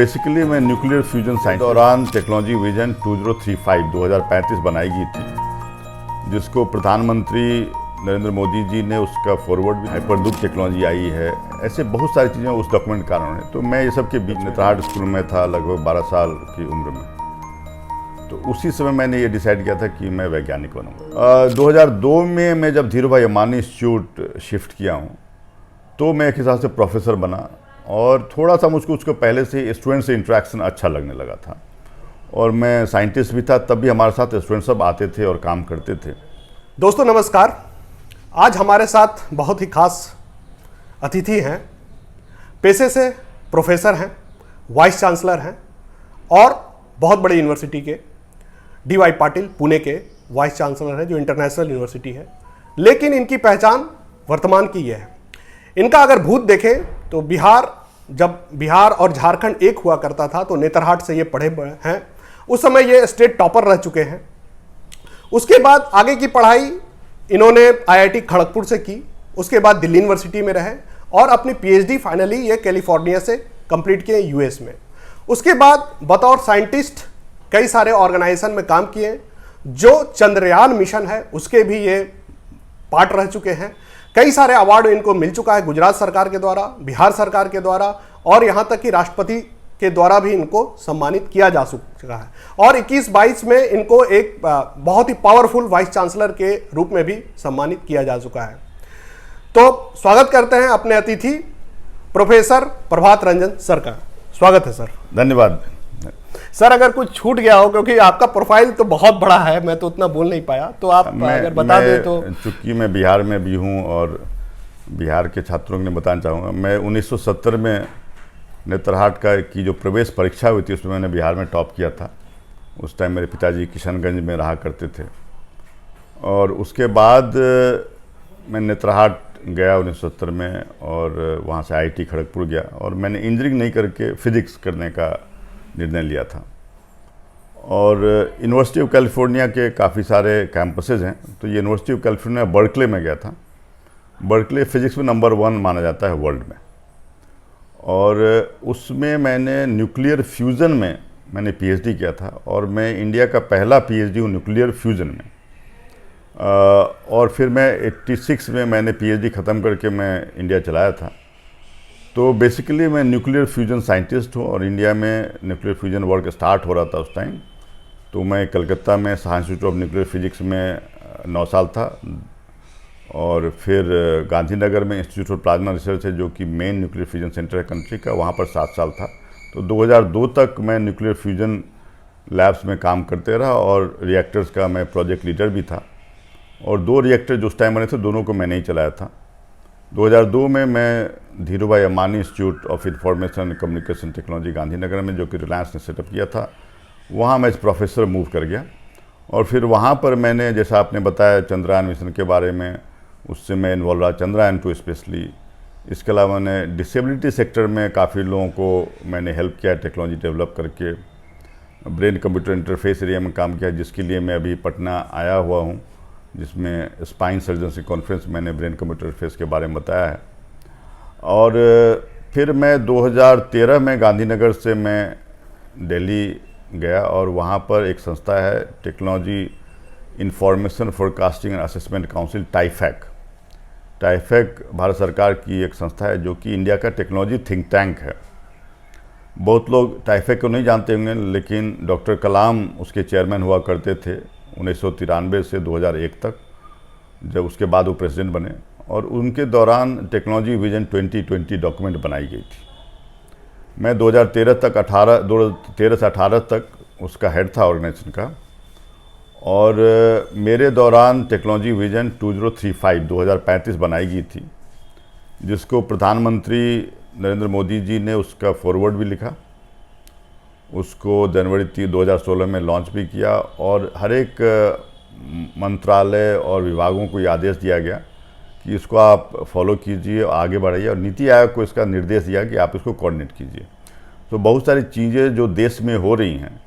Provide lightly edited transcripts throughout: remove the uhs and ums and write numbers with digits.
Basically मैं nuclear fusion science दौरान technology vision 2035 2035 बनाई गई थी, जिसको प्रधानमंत्री नरेंद्र मोदी जी ने उसका फॉरवर्ड भी हाइपरलूप टेक्नोलॉजी आई है। ऐसे बहुत सारी चीज़ें उस डॉक्यूमेंट के कारण है। तो मैं ये सब के बीच नेत्राहाट स्कूल में था, लगभग 12 साल की उम्र में। तो उसी समय मैंने ये डिसाइड किया था कि मैं वैज्ञानिक बनूंगा। 2002 में मैं जब धीरूभाई अंबानी इंस्टीट्यूट शिफ्ट किया हूँ, तो मैं एक हिसाब से प्रोफेसर बना और थोड़ा सा मुझको उसको पहले से स्टूडेंट से इंटरेक्शन अच्छा लगने लगा था। और मैं साइंटिस्ट भी था, तब भी हमारे साथ स्टूडेंट सब आते थे और काम करते थे। दोस्तों नमस्कार। आज हमारे साथ बहुत ही खास अतिथि हैं। पेशे से प्रोफेसर हैं, वाइस चांसलर हैं और बहुत बड़ी यूनिवर्सिटी के DY पाटिल पुणे के वाइस चांसलर हैं, जो इंटरनेशनल यूनिवर्सिटी है। लेकिन इनकी पहचान वर्तमान की ये है। इनका अगर भूत देखें तो जब बिहार और झारखंड एक हुआ करता था तो नेतरहाट से ये पढ़े हैं। उस समय ये स्टेट टॉपर रह चुके हैं। उसके बाद आगे की पढ़ाई इन्होंने IIT खड़गपुर से की। उसके बाद दिल्ली यूनिवर्सिटी में रहे और अपनी PhD फाइनली ये कैलिफोर्निया से कंप्लीट किए US में। उसके बाद बतौर साइंटिस्ट कई सारे ऑर्गेनाइजेशन में काम किए। जो चंद्रयान मिशन है उसके भी ये पार्ट रह चुके हैं। कई सारे अवार्ड इनको मिल चुका है, गुजरात सरकार के द्वारा, बिहार सरकार के द्वारा और यहाँ तक कि राष्ट्रपति के द्वारा भी इनको सम्मानित किया जा चुका है। और 21-22 में इनको एक बहुत ही पावरफुल वाइस चांसलर के रूप में भी सम्मानित किया जा चुका है। तो स्वागत करते हैं अपने अतिथि प्रोफेसर प्रभात रंजन सर का। स्वागत है सर। धन्यवाद सर। अगर कुछ छूट गया हो, क्योंकि आपका प्रोफाइल तो बहुत बड़ा है, मैं तो उतना बोल नहीं पाया, तो आप अगर बता दें तो। चूंकि मैं बिहार में भी हूँ और बिहार के छात्रों के लिए बताना चाहूँगा, मैं 1970 में नेतरहाट की जो प्रवेश परीक्षा हुई थी उसमें मैंने बिहार में टॉप किया था। उस टाइम मेरे पिताजी किशनगंज में रहा करते थे। और उसके बाद मैं नेतरहाट गया 1970 में और वहाँ से IIT खड़गपुर गया और मैंने इंजीनियरिंग नहीं करके फिजिक्स करने का निर्णय लिया था। और यूनिवर्सिटी ऑफ कैलिफोर्निया के काफ़ी सारे कैंपसेज हैं, तो ये यूनिवर्सिटी ऑफ कैलिफोर्निया बर्कले में गया था। बर्कले फिजिक्स में नंबर 1 माना जाता है वर्ल्ड में। और उसमें मैंने न्यूक्लियर फ्यूज़न में मैंने PhD किया था और मैं इंडिया का पहला PhD हूँ न्यूक्लियर फ्यूज़न में। और फिर मैं 86 में मैंने PhD ख़त्म करके मैं इंडिया चलाया था। तो बेसिकली मैं न्यूक्लियर फ्यूजन साइंटिस्ट हूँ और इंडिया में न्यूक्लियर फ्यूजन वर्क स्टार्ट हो रहा था उस टाइम। तो मैं कलकत्ता में Shah institute of nuclear physics में 9 साल था और फिर गांधीनगर में इंस्टीट्यूट ऑफ प्लाज्मा रिसर्च है, जो कि मेन न्यूक्लियर फ्यूजन सेंटर है कंट्री का, वहाँ पर 7 साल था। तो 2002 तक मैं न्यूक्लियर फ्यूजन लैब्स में काम करते रहा और रिएक्टर्स का मैं प्रोजेक्ट लीडर भी था। और 2 रिएक्टर जो उस टाइम बने थे दोनों को मैंने ही चलाया था। 2002 में मैं Dhirubhai Ambani institute of information and communication technology Gandhinagar में, जो कि रिलायंस ने सेटअप किया था, वहाँ मैं प्रोफेसर मूव कर गया। और फिर वहाँ पर मैंने, जैसा आपने बताया चंद्रयान मिशन के बारे में, उससे मैं इन्वॉल्व रहा, चंद्रयान 2 स्पेशली। इसके अलावा मैंने डिसेबिलिटी सेक्टर में काफ़ी लोगों को मैंने हेल्प किया टेक्नोलॉजी डेवलप करके। ब्रेन कंप्यूटर इंटरफेस एरिया में काम किया, जिसके लिए मैं अभी पटना आया हुआ हूँ, जिसमें स्पाइन सर्जन की कॉन्फ्रेंस मैंने ब्रेन कंप्यूटर इंटरफेस के बारे में बताया है। और फिर मैं 2013 में गांधीनगर से मैं दिल्ली गया और वहाँ पर एक संस्था है technology information forecasting and assessment council, TIFAC Bharat सरकार की एक संस्था है, जो कि इंडिया का टेक्नोलॉजी थिंक टैंक है। बहुत लोग टाइफैक को नहीं जानते होंगे, लेकिन डॉक्टर कलाम उसके चेयरमैन हुआ करते थे 1993 से 2001 तक, जब उसके बाद वो प्रेसिडेंट बने। और उनके दौरान टेक्नोलॉजी विजन 2020 डॉक्यूमेंट बनाई गई थी। मैं 2013 से 18 तक उसका हेड था ऑर्गेनाइजेशन का। और मेरे दौरान टेक्नोलॉजी विजन 2035 2035 बनाई गई थी, जिसको प्रधानमंत्री नरेंद्र मोदी जी ने उसका फॉरवर्ड भी लिखा। उसको जनवरी 2016 में लॉन्च भी किया और हर एक मंत्रालय और विभागों को ये आदेश दिया गया कि इसको आप फॉलो कीजिए, आगे बढ़ाइए। और नीति आयोग को इसका निर्देश दिया कि आप इसको कोऑर्डिनेट कीजिए। तो बहुत सारी चीज़ें जो देश में हो रही हैं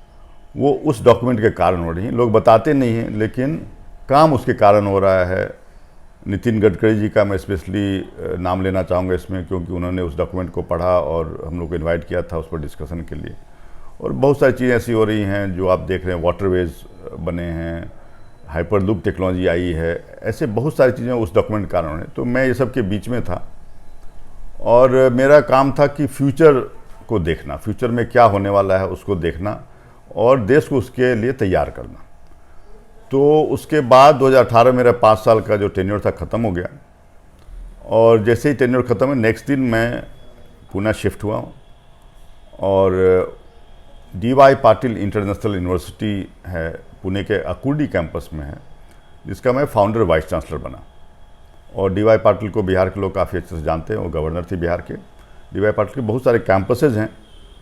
वो उस डॉक्यूमेंट के कारण हो रही हैं। लोग बताते नहीं हैं, लेकिन काम उसके कारण हो रहा है। नितिन गडकरी जी का मैं स्पेशली नाम लेना चाहूँगा इसमें, क्योंकि उन्होंने उस डॉक्यूमेंट को पढ़ा और हम लोग को इनवाइट किया था उस पर डिस्कशन के लिए। और बहुत सारी चीज़ें ऐसी हो रही हैं जो आप देख रहे हैं, वाटरवेज बने हैं, हाइपरलूप टेक्नोलॉजी आई है, ऐसे बहुत सारी चीज़ें उस डॉक्यूमेंट के कारण है। तो मैं ये सब के बीच में था और मेरा काम था कि फ्यूचर को देखना, फ्यूचर में क्या होने वाला है उसको देखना और देश को उसके लिए तैयार करना। तो उसके बाद 2018 मेरा 5 साल का जो टेन्योर था ख़त्म हो गया और जैसे ही टेन्योर ख़त्म है नेक्स्ट दिन मैं पुणे शिफ्ट हुआ हूँ और DY पाटिल इंटरनेशनल यूनिवर्सिटी है पुणे के अकुर्डी कैंपस में है, जिसका मैं फाउंडर वाइस चांसलर बना। और DY पाटिल को बिहार के लोग काफ़ी अच्छे से जानते हैं, वो गवर्नर थे बिहार के। DY पाटिल के बहुत सारे कैंपसेज हैं,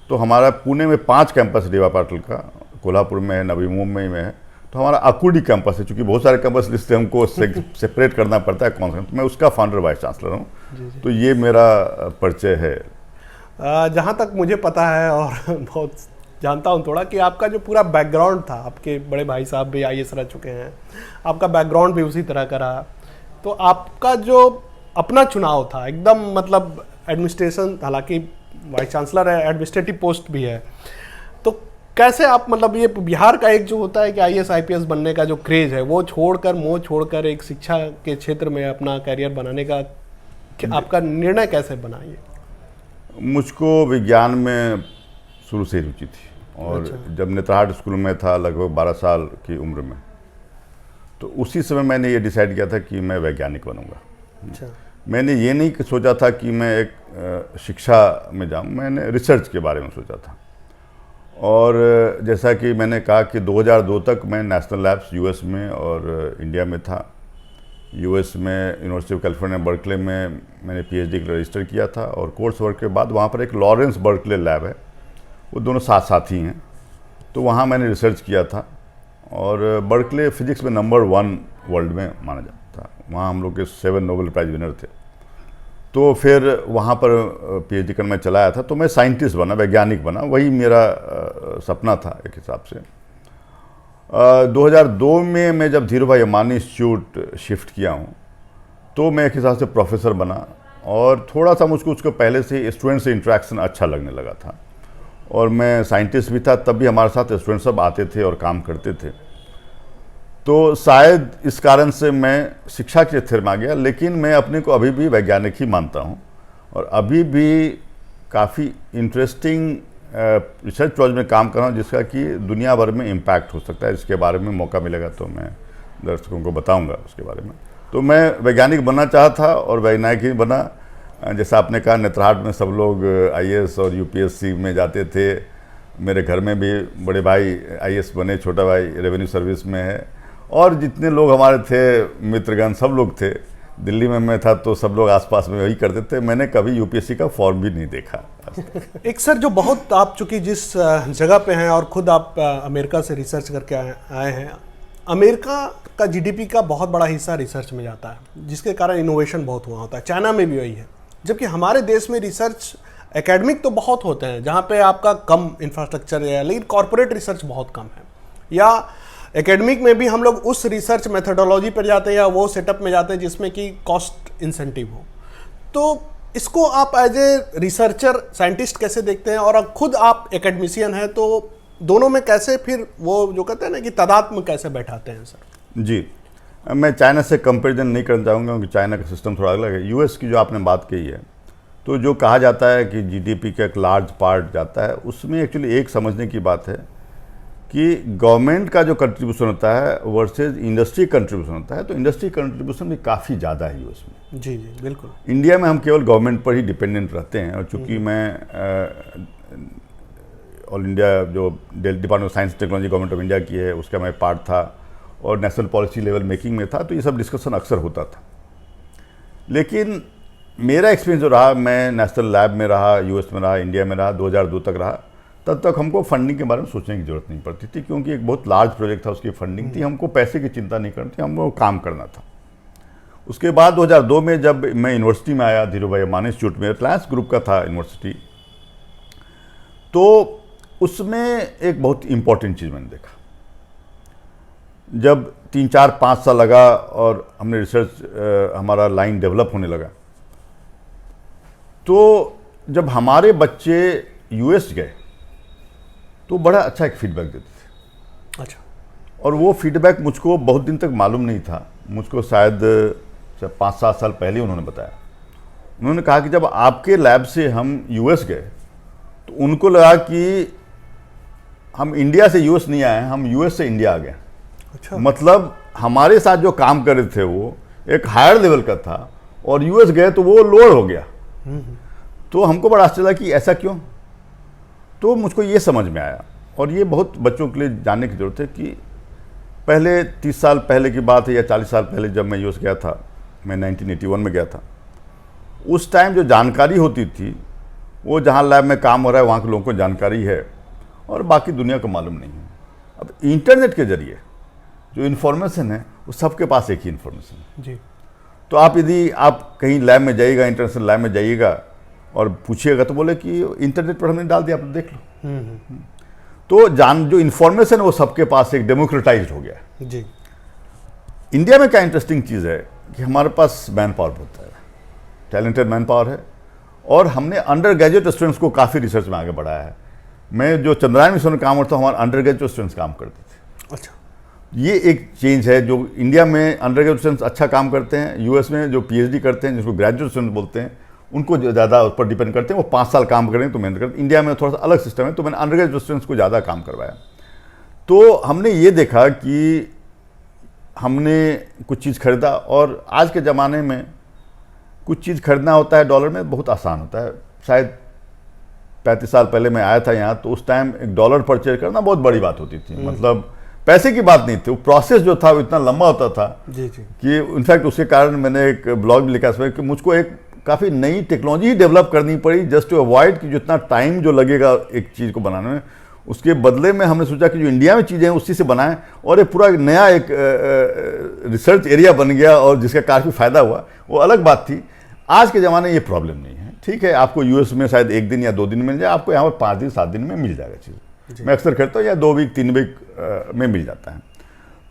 तो हमारा पुणे में 5 कैंपस है DY पाटिल का, कोल्हापुर में है, नवी मुंबई में है, तो हमारा अकुर्डी कैंपस है। चूँकि बहुत सारे कैंपस लिस्ट से हमको सेपरेट करना पड़ता है कौन सा, तो मैं उसका फाउंडर वाइस चांसलर हूँ। तो ये मेरा परिचय है। जहाँ तक मुझे पता है और बहुत जानता हूँ थोड़ा, कि आपका जो पूरा बैकग्राउंड था, आपके बड़े भाई साहब भी IAS रह चुके हैं, आपका बैकग्राउंड भी उसी तरह का रहा, तो आपका जो अपना चुनाव था एकदम मतलब एडमिनिस्ट्रेशन, हालांकि वाइस चांसलर है, एडमिनिस्ट्रेटिव पोस्ट भी है, तो कैसे आप मतलब ये बिहार का एक जो होता है कि IAS IPS बनने का जो क्रेज़ है वो छोड़कर, मोह छोड़कर एक शिक्षा के क्षेत्र में अपना करियर बनाने का आपका निर्णय कैसे बना? ये मुझको विज्ञान में शुरू से रुचि थी और जब नेतरहाट स्कूल में था लगभग 12 साल की उम्र में, तो उसी समय मैंने ये डिसाइड किया था कि मैं वैज्ञानिक बनूंगा। अच्छा। मैंने ये नहीं सोचा था कि मैं एक शिक्षा में जाऊँ, मैंने रिसर्च के बारे में सोचा था। और जैसा कि मैंने कहा कि 2002 तक मैं नेशनल लैब्स US में और इंडिया में था। US में यूनिवर्सिटी ऑफ कैलिफोर्निया बर्कले में मैंने PhD के लिए रजिस्टर किया था और कोर्स वर्क के बाद वहाँ पर एक लॉरेंस बर्कले लैब है, वो दोनों साथ साथ ही हैं, तो वहाँ मैंने रिसर्च किया था। और बर्कले फिजिक्स में नंबर 1 वर्ल्ड में माना जाता था, वहाँ हम लोग के 7 नोबेल प्राइज़ विनर थे। तो फिर वहाँ पर PhD करने में चला आया था, तो मैं साइंटिस्ट बना, वैज्ञानिक बना, वही मेरा सपना था एक हिसाब से। 2002 में मैं जब धीरूभाई अंबानी इंस्टीट्यूट शिफ्ट किया हूँ, तो मैं एक हिसाब से प्रोफेसर बना और थोड़ा सा मुझको उसको पहले से स्टूडेंट से इंटरेक्शन अच्छा लगने लगा था और मैं साइंटिस्ट भी था, तब भी हमारे साथ स्टूडेंट सब आते थे और काम करते थे। तो शायद इस कारण से मैं शिक्षा के क्षेत्र में आ गया, लेकिन मैं अपने को अभी भी वैज्ञानिक ही मानता हूँ और अभी भी काफ़ी इंटरेस्टिंग रिसर्च प्रोजेक्ट में काम कर रहा हूँ जिसका कि दुनिया भर में इम्पैक्ट हो सकता है। इसके बारे में मौका मिलेगा तो मैं दर्शकों को बताऊँगा उसके बारे में। तो मैं वैज्ञानिक बनना चाहा था और वैज्ञानिक ही बना। जैसा आपने कहा, नेतरहाट में सब लोग IAS और UPSC में जाते थे। मेरे घर में भी बड़े भाई IAS बने, छोटा भाई रेवेन्यू सर्विस में है और जितने लोग हमारे थे मित्रगण सब लोग थे। दिल्ली में मैं था तो सब लोग आसपास में वही करते थे, मैंने कभी UPSC का फॉर्म भी नहीं देखा। एक सर, जो बहुत आप चूँकि जिस जगह पे हैं और ख़ुद आप अमेरिका से रिसर्च करके आए हैं, अमेरिका का GDP का बहुत बड़ा हिस्सा रिसर्च में जाता है, जिसके कारण इनोवेशन बहुत हुआ होता है। चाइना में भी वही है, जबकि हमारे देश में रिसर्च एकेडमिक तो बहुत होते हैं जहाँ पे आपका कम इंफ्रास्ट्रक्चर है, लेकिन कॉर्पोरेट रिसर्च बहुत कम है। या एकेडमिक में भी हम लोग उस रिसर्च मेथोडोलॉजी पर जाते हैं या वो सेटअप में जाते हैं जिसमें कि कॉस्ट इंसेंटिव हो। तो इसको आप एज ए रिसर्चर साइंटिस्ट कैसे देखते हैं, और अब खुद आप एकेडमिशियन हैं, तो दोनों में कैसे फिर वो जो कहते हैं ना कि तादात्म्य कैसे बैठाते हैं सर? जी, मैं चाइना से कंपेरिजन नहीं करना चाहूँगा क्योंकि चाइना का सिस्टम थोड़ा अलग है। US की जो आपने बात कही है, तो जो कहा जाता है कि GDP का एक लार्ज पार्ट जाता है, उसमें एक्चुअली एक समझने की बात है कि गवर्नमेंट का जो कंट्रीब्यूशन होता है वर्सेस इंडस्ट्री कंट्रीब्यूशन होता है, तो इंडस्ट्री कंट्रीब्यूशन भी काफ़ी ज़्यादा है US में। जी जी बिल्कुल। इंडिया में हम केवल गवर्नमेंट पर ही डिपेंडेंट रहते हैं और चूँकि मैं ऑल इंडिया जो department of science technology government of India की है उसका मैं पार्ट था और नेशनल पॉलिसी लेवल मेकिंग में था, तो ये सब डिस्कशन अक्सर होता था। लेकिन मेरा एक्सपीरियंस जो रहा, मैं नेशनल लैब में रहा, US में रहा, इंडिया में रहा, 2002 तक रहा, तब तक हमको फंडिंग के बारे में सोचने की जरूरत नहीं पड़ती थी क्योंकि एक बहुत लार्ज प्रोजेक्ट था, उसकी फंडिंग थी, हमको पैसे की चिंता नहीं करनी थी, हमको काम करना था। उसके बाद 2002 में जब मैं यूनिवर्सिटी में आया, धीरूभाई अंबानी इंस्टीट्यूट में रिलायंस ग्रुप का था यूनिवर्सिटी, तो उसमें एक बहुत इंपॉर्टेंट चीज़ मैंने देखा। जब 3-4-5 साल लगा और हमने रिसर्च हमारा लाइन डेवलप होने लगा, तो जब हमारे बच्चे यूएस गए तो बड़ा अच्छा एक फीडबैक देते थे। अच्छा। और वो फीडबैक मुझको बहुत दिन तक मालूम नहीं था, मुझको शायद 5-7 साल पहले उन्होंने बताया। उन्होंने कहा कि जब आपके लैब से हम यूएस गए तो उनको लगा कि हम इंडिया से यूएस नहीं आए, हम यूएस से इंडिया आ गए। अच्छा। मतलब हमारे साथ जो काम कर रहे थे वो एक हायर लेवल का था और यूएस गए तो वो लोअर हो गया। तो हमको बड़ा आश्चर्य लगा कि ऐसा क्यों। तो मुझको ये समझ में आया, और ये बहुत बच्चों के लिए जानने की ज़रूरत है कि पहले 30 साल पहले की बात है या 40 साल पहले जब मैं यूएस गया था, मैं 1981 में गया था, उस टाइम जो जानकारी होती थी वो जहाँ लैब में काम हो रहा है वहाँ के लोगों को जानकारी है और बाकी दुनिया को मालूम नहीं है। अब इंटरनेट के जरिए जो इन्फॉर्मेशन है वो सबके पास एक ही इन्फॉर्मेशन है जी। तो आप यदि आप कहीं लैब में जाइएगा, इंटरनेशनल लैब में जाइएगा और पूछिएगा तो बोले कि इंटरनेट पर हमने डाल दिया, आप देख लो। तो जो इन्फॉर्मेशन है वो सबके पास एक डेमोक्रेटाइज्ड हो गया है। जी। इंडिया में क्या इंटरेस्टिंग चीज़ है कि हमारे पास मैन पावर होता है, टैलेंटेड मैन पावर है, और हमने अंडर ग्रेजुएट स्टूडेंट्स को काफ़ी रिसर्च में आगे बढ़ाया है। मैं जो चंद्रयान मिशन में काम करता हूँ, हमारे अंडर ग्रेजुएट स्टूडेंट्स काम करते थे। अच्छा। ये एक चेंज है जो इंडिया में अंडर ग्रेजुएट स्टूडेंट्स अच्छा काम करते हैं, यूएस में जो पीएचडी करते हैं जिसको ग्रेजुएट स्टूडेंट बोलते हैं उनको ज़्यादा उस पर डिपेंड करते हैं, वो 5 साल काम करेंगे तो मेहनत करते हैं। इंडिया में थोड़ा सा अलग सिस्टम है, तो मैंने अंडर ग्रेजुएट स्टूडेंट्स को ज़्यादा काम करवाया। तो हमने ये देखा कि हमने कुछ चीज़ खरीदा, और आज के ज़माने में कुछ चीज़ खरीदना होता है डॉलर में बहुत आसान होता है। शायद 35 साल पहले मैं आया था यहाँ, तो उस टाइम $1 परचेज करना बहुत बड़ी बात होती थी। मतलब पैसे की बात नहीं थी, वो प्रोसेस जो था वो इतना लंबा होता था जी जी। कि इनफैक्ट उसके कारण मैंने एक ब्लॉग भी लिखा इसमें कि मुझको एक काफ़ी नई टेक्नोलॉजी डेवलप करनी पड़ी जस्ट टू अवॉइड कि जितना टाइम जो लगेगा एक चीज़ को बनाने में, उसके बदले में हमने सोचा कि जो इंडिया में चीज़ें हैं उसी से बनाएं, और एक पूरा नया एक रिसर्च एरिया बन गया और जिसका काफ़ी फ़ायदा हुआ। वो अलग बात थी। आज के ज़माने में ये प्रॉब्लम नहीं है। ठीक है, आपको यूएस में शायद 1 दिन या 2 दिन मिल जाए, आपको यहाँ पर 5 दिन 7 दिन में मिल जाएगा चीज़। मैं अक्सर करता हूँ या 2 वीक 3 वीक में मिल जाता है।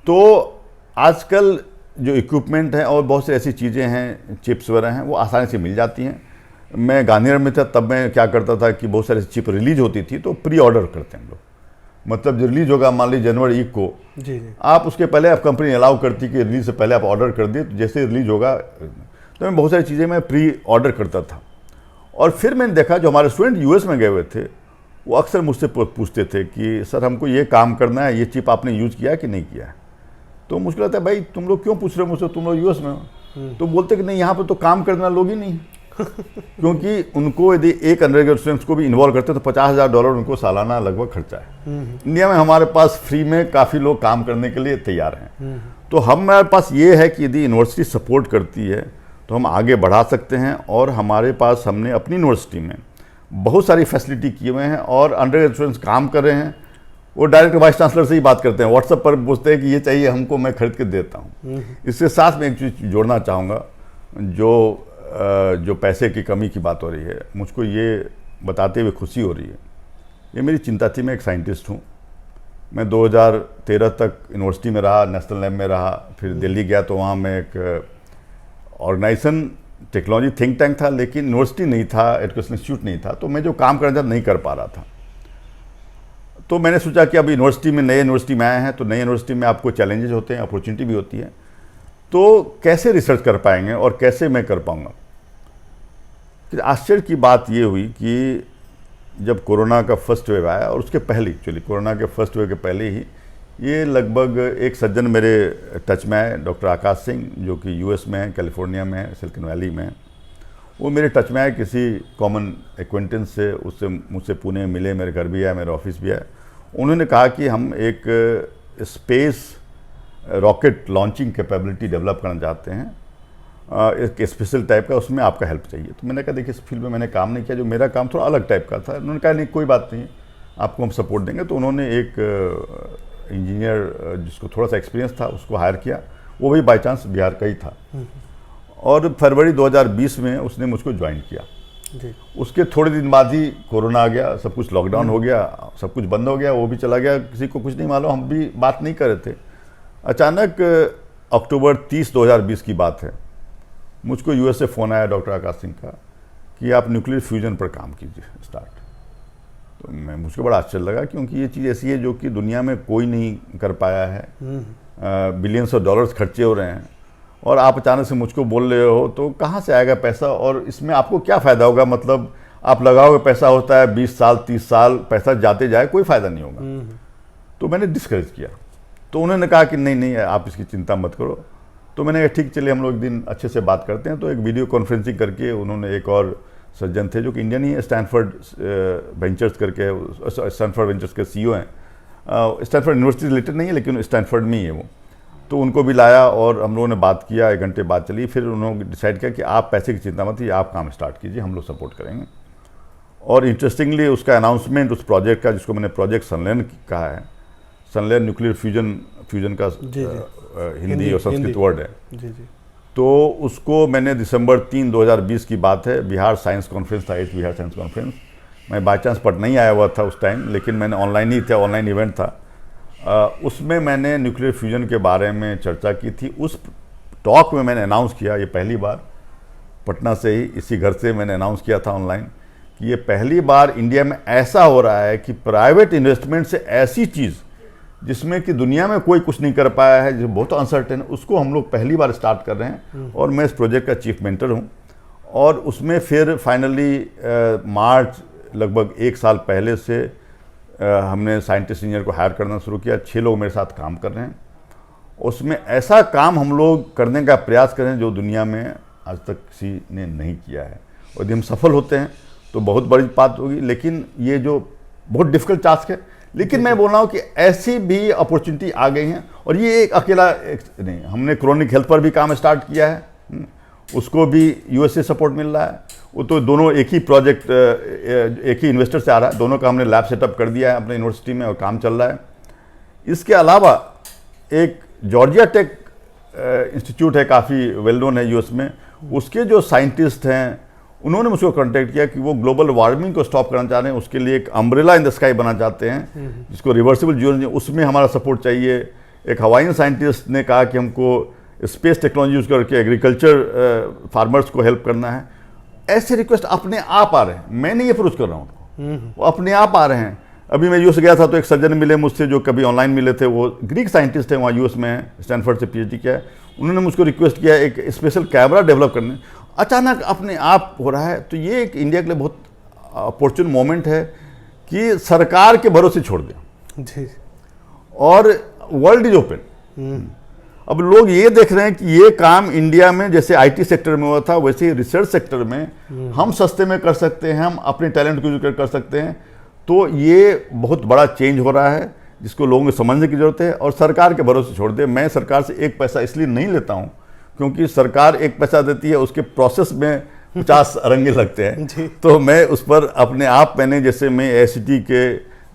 तो आजकल जो इक्विपमेंट हैं और बहुत सी ऐसी चीज़ें हैं, चिप्स वगैरह हैं, वो आसानी से मिल जाती हैं। मैं गांधीनगर में था तब मैं क्या करता था कि बहुत सारी चिप रिलीज होती थी तो प्री ऑर्डर करते हैं हम लोग। मतलब जो रिलीज होगा मान लीजिए जनवरी 1 को, जी जी, आप उसके पहले आप कंपनी अलाउ करती कि रिलीज से पहले आप ऑर्डर कर दिए, तो जैसे रिलीज होगा तो मैं बहुत सारी चीज़ें मैं प्री ऑर्डर करता था। और फिर मैंने देखा जो हमारे स्टूडेंट यूएस में गए हुए थे वो अक्सर मुझसे पूछते थे कि सर हमको ये काम करना है, ये चिप आपने यूज़ किया है कि नहीं किया है। तो मुझे लगता है भाई तुम लोग क्यों पूछ रहे हो मुझसे, तुम लोग यूएस में हो। तो बोलते कि नहीं यहाँ पर तो काम करने वाले लोग ही नहीं क्योंकि उनको यदि एक अंडरग्रेजुएट स्टूडेंट्स को भी इन्वॉल्व करते तो $50,000 उनको सालाना लगभग खर्चा है। इंडिया में हमारे पास फ्री में काफ़ी लोग काम करने के लिए तैयार हैं। तो हमारे पास ये है कि यदि यूनिवर्सिटी सपोर्ट करती है तो हम आगे बढ़ा सकते हैं। और हमारे पास हमने अपनी यूनिवर्सिटी में बहुत सारी फैसिलिटी किए हुए हैं और अंडरग्रेजुएट स्टूडेंट्स काम कर रहे हैं। वो डायरेक्ट वाइस चांसलर से ही बात करते हैं, व्हाट्सएप पर पूछते हैं कि ये चाहिए हमको, मैं खरीद के देता हूँ। इसके साथ में एक चीज़ जोड़ना चाहूँगा, जो पैसे की कमी की बात हो रही है, मुझको ये बताते हुए खुशी हो रही है। ये मेरी चिंता थी। मैं एक साइंटिस्ट हूँ। मैं 2013 तक यूनिवर्सिटी में रहा, नेशनल लैब में रहा, फिर दिल्ली गया तो वहाँ मैं एक ऑर्गेनाइजेशन टेक्नोलॉजी थिंक टैंक था, लेकिन यूनिवर्सिटी नहीं था, एजुकेशन इंस्टीट्यूट नहीं था। तो मैं जो काम करना था नहीं कर पा रहा था। तो मैंने सोचा कि अब यूनिवर्सिटी में, नए यूनिवर्सिटी में आए हैं तो नई यूनिवर्सिटी में आपको चैलेंजेस होते हैं, अपॉर्चुनिटी भी होती है। तो कैसे रिसर्च कर पाएंगे और कैसे मैं कर पाऊँगा। फिर आश्चर्य की बात ये हुई कि जब कोरोना का फर्स्ट वेव आया, और उसके पहले एक्चुअली कोरोना के फर्स्ट वेव के पहले ही ये लगभग एक सज्जन मेरे टच में है, डॉक्टर आकाश सिंह, जो कि यूएस में है, कैलिफोर्निया में है, सिलिकॉन वैली में है। वो मेरे टच में है किसी कॉमन एक्वेंटेंस से, उससे मुझसे पुणे में मिले, मेरे घर भी आया, मेरे ऑफिस भी आया। उन्होंने कहा कि हम एक space rocket launching capability develop करना चाहते हैं, एक स्पेशल टाइप का, उसमें आपका हेल्प चाहिए। तो मैंने कहा देखिए इस फील्ड में मैंने काम नहीं किया, जो मेरा काम थोड़ा अलग टाइप का था। उन्होंने कहा नहीं कोई बात नहीं, आपको हम सपोर्ट देंगे। तो उन्होंने एक इंजीनियर जिसको थोड़ा सा एक्सपीरियंस था उसको हायर किया, वो भी बाई चांस बिहार का ही था। और फरवरी 2020 में उसने मुझको ज्वाइन किया जी। उसके थोड़े दिन बाद ही कोरोना आ गया, सब कुछ लॉकडाउन हो गया, सब कुछ बंद हो गया, वो भी चला गया, किसी को कुछ नहीं मालूम, हम भी बात नहीं कर रहे थे। अचानक अक्टूबर 30, 2020 की बात है, मुझको यूएस से फ़ोन आया डॉक्टर आकाश सिंह का कि आप न्यूक्लियर फ्यूजन पर काम कीजिए स्टार्ट। तो मुझको बड़ा आश्चर्य लगा, क्योंकि ये चीज़ ऐसी है जो कि दुनिया में कोई नहीं कर पाया है। बिलियंस ऑफ डॉलर्स खर्चे हो रहे हैं और आप अचानक से मुझको बोल रहे हो, तो कहाँ से आएगा पैसा और इसमें आपको क्या फ़ायदा होगा? मतलब आप लगाओगे, पैसा होता है 20 साल 30 साल, पैसा जाते जाए, कोई फ़ायदा नहीं होगा। तो मैंने डिस्करेज किया। तो उन्होंने कहा कि नहीं आप इसकी चिंता मत करो। तो मैंने कहा ठीक, चलिए हम लोग एक दिन अच्छे से बात करते हैं। तो एक वीडियो कॉन्फ्रेंसिंग करके उन्होंने, एक और सज्जन थे जो कि इंडियन ही है, स्टैनफोर्ड वेंचर्स करके, स्टैनफोर्ड वेंचर्स के CEO हैं। स्टैनफोर्ड यूनिवर्सिटी रिलेटेड नहीं है लेकिन स्टैनफोर्ड में ही है वो। तो उनको भी लाया और हम लोगों ने बात किया, 1 घंटे बात चली। फिर उन्होंने डिसाइड किया कि आप पैसे की चिंता मत कीजिए, आप काम स्टार्ट कीजिए, हम लोग सपोर्ट करेंगे। और इंटरेस्टिंगली उसका अनाउंसमेंट उस प्रोजेक्ट का, जिसको मैंने प्रोजेक्ट संलयन कहा है, संलयन न्यूक्लियर फ्यूजन का हिंदी और संस्कृत वर्ड है। तो उसको मैंने दिसंबर 3, 2020 की बात है, बिहार साइंस कॉन्फ्रेंस था, 8th बिहार साइंस कॉन्फ्रेंस। मैं बाई चांस पट नहीं आया हुआ था उस टाइम, लेकिन मैंने ऑनलाइन ही था, ऑनलाइन इवेंट था। उसमें मैंने न्यूक्लियर फ्यूजन के बारे में चर्चा की थी। उस टॉक में मैंने अनाउंस किया, ये पहली बार पटना से ही, इसी घर से मैंने अनाउंस किया था ऑनलाइन, कि ये पहली बार इंडिया में ऐसा हो रहा है कि प्राइवेट इन्वेस्टमेंट से ऐसी चीज़ जिसमें कि दुनिया में कोई कुछ नहीं कर पाया है, जो बहुत अनसर्टेन है, उसको हम लोग पहली बार स्टार्ट कर रहे हैं। और मैं इस प्रोजेक्ट का चीफ मेंटर हूँ। और उसमें फिर फाइनली मार्च, लगभग 1 साल पहले से हमने साइंटिस्ट इंजीनियर को हायर करना शुरू किया। 6 लोग मेरे साथ काम कर रहे हैं। उसमें ऐसा काम हम लोग करने का प्रयास करें जो दुनिया में आज तक किसी ने नहीं किया है। और यदि हम सफल होते हैं तो बहुत बड़ी बात होगी, लेकिन ये जो बहुत डिफिकल्ट टास्क है। लेकिन मैं बोल रहा हूँ कि ऐसी भी अपॉर्चुनिटी आ गई हैं। और ये एक अकेला नहीं, हमने क्रोनिक हेल्थ पर भी काम स्टार्ट किया है, उसको भी यूएस से सपोर्ट मिल रहा है। वो तो दोनों एक ही प्रोजेक्ट, एक ही इन्वेस्टर से आ रहा है। दोनों का हमने लैब सेटअप कर दिया है अपने यूनिवर्सिटी में और काम चल रहा है। इसके अलावा एक जॉर्जिया टेक इंस्टीट्यूट है, काफ़ी वेल नोन है यूएस में। उसके जो साइंटिस्ट हैं उन्होंने मुझको कांटेक्ट किया कि वो ग्लोबल वार्मिंग को स्टॉप करना चाह रहे हैं। उसके लिए एक अम्ब्रेला इन द स्काई बनाना चाहते हैं, जिसको रिवर्सिबल जीवन, उसमें हमारा सपोर्ट चाहिए। एक हवाईन साइंटिस्ट ने कहा कि हमको स्पेस टेक्नोलॉजी यूज़ करके एग्रीकल्चर फार्मर्स को हेल्प करना है। ऐसे रिक्वेस्ट अपने आप आ रहे हैं, मैं नहीं अप्रोच कर रहा हूँ उनको, वो अपने आप आ रहे हैं। अभी मैं यूएस गया था तो एक सज्जन मिले मुझसे जो कभी ऑनलाइन मिले थे, वो ग्रीक साइंटिस्ट है, वहाँ यूएस में स्टैनफोर्ड से PhD किया है। उन्होंने मुझको रिक्वेस्ट किया एक स्पेशल कैमरा डेवलप करने। अचानक अपने आप हो रहा है। तो ये एक इंडिया के लिए बहुत अपॉर्चुन मोमेंट है कि सरकार के भरोसे छोड़ दें जी, और वर्ल्ड इज ओपन। अब लोग ये देख रहे हैं कि ये काम इंडिया में जैसे IT सेक्टर में हुआ था, वैसे ही रिसर्च सेक्टर में हम सस्ते में कर सकते हैं, हम अपने टैलेंट को यूज कर सकते हैं। तो ये बहुत बड़ा चेंज हो रहा है जिसको लोगों को समझने की जरूरत है। और सरकार के भरोसे छोड़ दे। मैं सरकार से 1 पैसा इसलिए नहीं लेता हूँ क्योंकि सरकार 1 पैसा देती है, उसके प्रोसेस में 50 अरंगे लगते हैं। तो मैं उस पर अपने आप, मैंने जैसे मैं AICTE के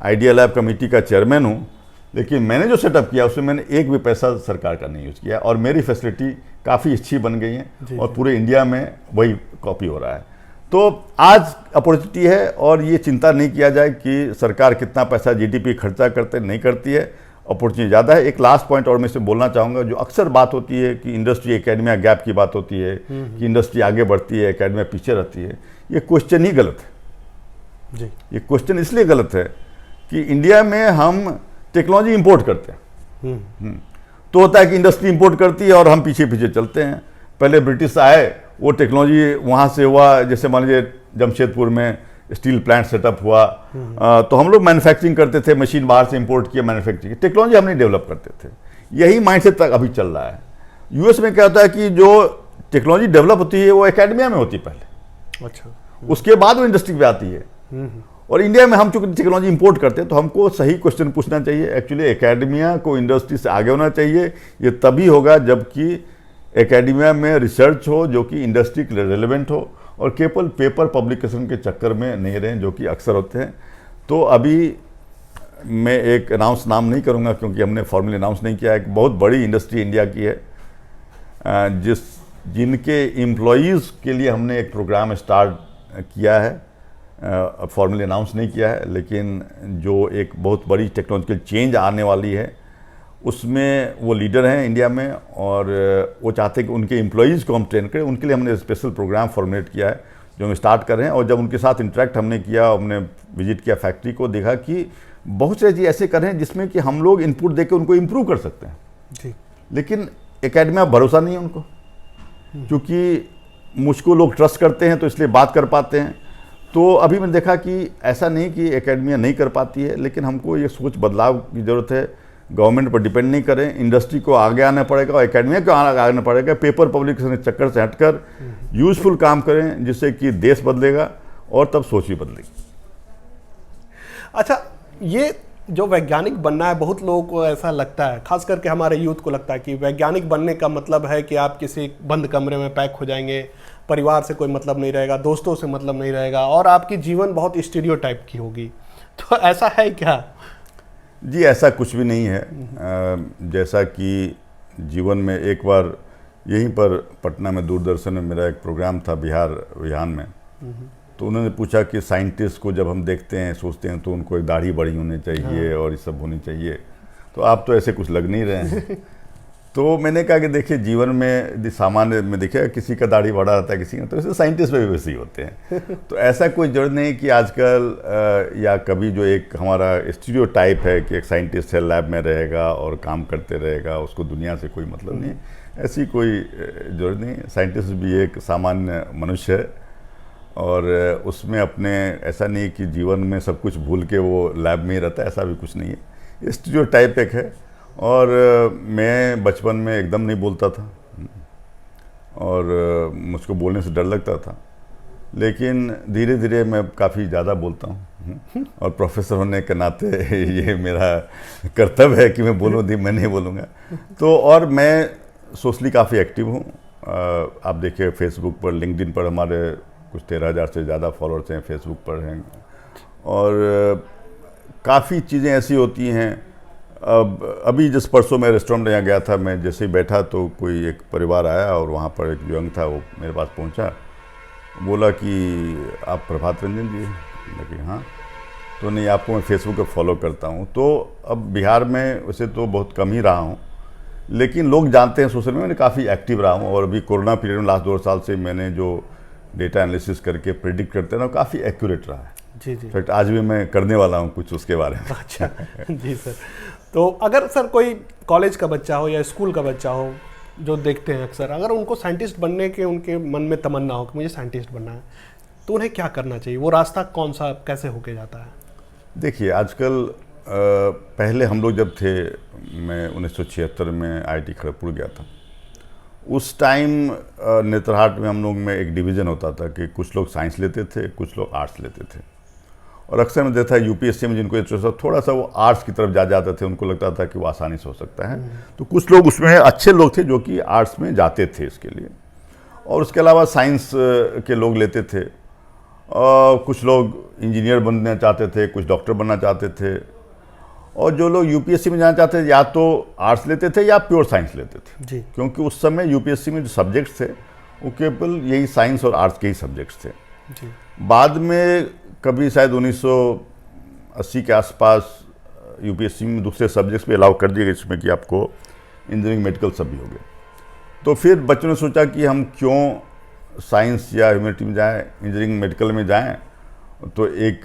आइडिया लैब कमेटी का चेयरमैन हूँ, लेकिन मैंने जो सेटअप किया उसमें मैंने 1 भी पैसा सरकार का नहीं यूज़ किया। और मेरी फैसिलिटी काफ़ी अच्छी बन गई है और पूरे इंडिया में वही कॉपी हो रहा है। तो आज अपॉर्चुनिटी है और ये चिंता नहीं किया जाए कि सरकार कितना पैसा GDP खर्चा करते नहीं करती है, अपॉर्चुनिटी ज़्यादा है। एक लास्ट पॉइंट और मैं इसे बोलना चाहूँगा, जो अक्सर बात होती है कि इंडस्ट्री एकेडमिया गैप की बात होती है, कि इंडस्ट्री आगे बढ़ती है, एकेडमिया पीछे रहती है। ये क्वेश्चन ही गलत है जी। ये क्वेश्चन इसलिए गलत है कि इंडिया में हम टेक्नोलॉजी इंपोर्ट करते हैं। तो होता है कि इंडस्ट्री इंपोर्ट करती है और हम पीछे पीछे चलते हैं। पहले ब्रिटिश आए, वो टेक्नोलॉजी वहाँ से हुआ, जैसे मान लीजिए जमशेदपुर में स्टील प्लांट सेटअप हुआ, तो हम लोग मैन्युफैक्चरिंग करते थे, मशीन बाहर से इंपोर्ट किया, मैन्युफैक्चरिंग टेक्नोलॉजी हम नहीं डेवलप करते थे। यही माइंडसेट तक अभी चल रहा है। यूएस में क्या होता है कि जो टेक्नोलॉजी डेवलप होती है वो एकेडमिया में होती है पहले, अच्छा, उसके बाद वो इंडस्ट्री पे आती है। और इंडिया में हम चूंकि टेक्नोलॉजी इंपोर्ट करते हैं तो हमको सही क्वेश्चन पूछना चाहिए। एक्चुअली एकेडमिया को इंडस्ट्री से आगे होना चाहिए। ये तभी होगा जबकि एकेडमिया में रिसर्च हो जो कि इंडस्ट्री के लिए रेलेवेंट हो, और केवल पेपर पब्लिकेशन के चक्कर में नहीं रहें जो कि अक्सर होते हैं। तो अभी मैं एक अनाउंस नाम नहीं करूंगा क्योंकि हमने फॉर्मली अनाउंस नहीं किया। एक बहुत बड़ी इंडस्ट्री इंडिया की है जिनके एम्प्लॉयज़ के लिए हमने एक प्रोग्राम स्टार्ट किया है। फॉर्मली अनाउंस नहीं किया है, लेकिन जो एक बहुत बड़ी टेक्नोलॉजिकल चेंज आने वाली है उसमें वो लीडर हैं इंडिया में, और वो चाहते हैं कि उनके एम्प्लॉयज़ को हम ट्रेन करें। उनके लिए हमने स्पेशल प्रोग्राम फॉर्मुलेट किया है जो हम स्टार्ट कर रहे हैं। और जब उनके साथ इंटरेक्ट हमने किया, हमने विजिट किया फैक्ट्री को, देखा कि बहुत सारी चीज़ ऐसे कर रहे हैं जिसमें कि हम लोग इनपुट देकर उनको इम्प्रूव कर सकते हैं जी। लेकिन एकेडमी में भरोसा नहीं है उनको, क्योंकि मुझको लोग ट्रस्ट करते हैं तो इसलिए बात कर पाते हैं। तो अभी मैंने देखा कि ऐसा नहीं कि एकेडमियाँ नहीं कर पाती है, लेकिन हमको ये सोच बदलाव की ज़रूरत है। गवर्नमेंट पर डिपेंड नहीं करें, इंडस्ट्री को आगे आना पड़ेगा और एकेडमिया को आगे आना पड़ेगा। पेपर पब्लिकेशन के चक्कर से हटकर यूजफुल काम करें जिससे कि देश बदलेगा और तब सोच भी बदलेगी। अच्छा, ये जो वैज्ञानिक बनना है, बहुत लोगों को ऐसा लगता है, खास करके हमारे यूथ को लगता है कि वैज्ञानिक बनने का मतलब है कि आप किसी बंद कमरे में पैक हो जाएंगे, परिवार से कोई मतलब नहीं रहेगा, दोस्तों से मतलब नहीं रहेगा, और आपकी जीवन बहुत स्टीरियोटाइप की होगी। तो ऐसा है क्या? जी, ऐसा कुछ भी नहीं है। जैसा कि जीवन में एक बार यहीं पर पटना में दूरदर्शन में मेरा एक प्रोग्राम था बिहान में, तो उन्होंने पूछा कि साइंटिस्ट को जब हम देखते हैं सोचते हैं तो उनको एक दाढ़ी बड़ी होनी चाहिए और ये सब होनी चाहिए, तो आप तो ऐसे कुछ लग नहीं रहे हैं। तो मैंने कहा कि देखिए, जीवन में यदि सामान्य में देखिए किसी का दाढ़ी बड़ा रहता है, किसी का, तो ऐसे साइंटिस्ट में भी वैसे ही होते हैं। तो ऐसा कोई जरूरत नहीं कि आजकल या कभी जो एक हमारा स्टीरियोटाइप है कि एक साइंटिस्ट है लैब में रहेगा और काम करते रहेगा, उसको दुनिया से कोई मतलब नहीं, ऐसी कोई जरूरत नहीं। साइंटिस्ट भी एक सामान्य मनुष्य है और उसमें अपने ऐसा नहीं कि जीवन में सब कुछ भूल के वो लैब में ही रहता है, ऐसा भी कुछ नहीं है। स्टीरियोटाइप एक है। और मैं बचपन में एकदम नहीं बोलता था और मुझको बोलने से डर लगता था, लेकिन धीरे धीरे मैं काफ़ी ज़्यादा बोलता हूँ और प्रोफेसर होने के नाते ये मेरा कर्तव्य है कि मैं बोलूँ, मैं नहीं बोलूँगा। तो और मैं सोशली काफ़ी एक्टिव हूँ। आप देखिए फेसबुक पर, लिंक्डइन पर हमारे कुछ 13,000 से ज़्यादा फॉलोअर्स हैं, फेसबुक पर हैं, और काफ़ी चीज़ें ऐसी होती हैं। अब अभी जिस परसों मैं रेस्टोरेंट में यहाँ गया था, मैं जैसे ही बैठा तो कोई एक परिवार आया और वहाँ पर एक यंग था, वो मेरे पास पहुँचा, बोला कि आप प्रभात रंजन जी हैं? कि हाँ। तो नहीं, आपको मैं फेसबुक पर फॉलो करता हूँ। तो अब बिहार में वैसे तो बहुत कम ही रहा हूँ, लेकिन लोग जानते हैं सोशल मीडिया में काफ़ी एक्टिव रहा हूँ। और अभी कोरोना पीरियड में लास्ट 2 साल से मैंने जो डेटा एनालिसिस करके प्रेडिक्ट करते हैं ना, काफ़ी एक्यूरेट रहा है। जी जी। इनफैक्ट आज भी मैं करने वाला हूँ कुछ उसके बारे में। अच्छा जी सर। तो अगर सर कोई कॉलेज का बच्चा हो या स्कूल का बच्चा हो जो देखते हैं अक्सर, अगर उनको साइंटिस्ट बनने के उनके मन में तमन्ना हो कि मुझे साइंटिस्ट बनना है, तो उन्हें क्या करना चाहिए? वो रास्ता कौन सा, कैसे होके जाता है? देखिए, आजकल पहले हम लोग जब थे, मैं 1976 में IIT खड़गपुर गया था, उस टाइम नेतरहाट में हम लोग में एक डिवीज़न होता था कि कुछ लोग साइंस लेते थे, कुछ लोग आर्ट्स लेते थे। और अक्सर मैं देखता है UPSC में जिनको इंटरेस्ट था, थोड़ा सा वो आर्ट्स की तरफ जाते थे, उनको लगता था कि वो आसानी से हो सकता है। तो कुछ लोग उसमें अच्छे लोग थे जो कि आर्ट्स में जाते थे इसके लिए, और उसके अलावा साइंस के लोग लेते थे। कुछ लोग इंजीनियर बनना चाहते थे, कुछ डॉक्टर बनना चाहते थे, और जो लोग UPSC में जाना चाहते थे या तो आर्ट्स लेते थे या प्योर साइंस लेते थे जी। क्योंकि उस समय UPSC में जो सब्जेक्ट्स थे वो केवल यही साइंस और आर्ट्स के ही सब्जेक्ट्स थे जी। बाद में कभी शायद 1980 के आसपास UPSC में दूसरे सब्जेक्ट्स भी अलाउ कर दिए गए, जिसमें कि आपको इंजीनियरिंग मेडिकल सब भी हो गए। तो फिर बच्चों ने सोचा कि हम क्यों साइंस या ह्यूमैनिटी में जाएं, इंजीनियरिंग मेडिकल में जाएं, तो एक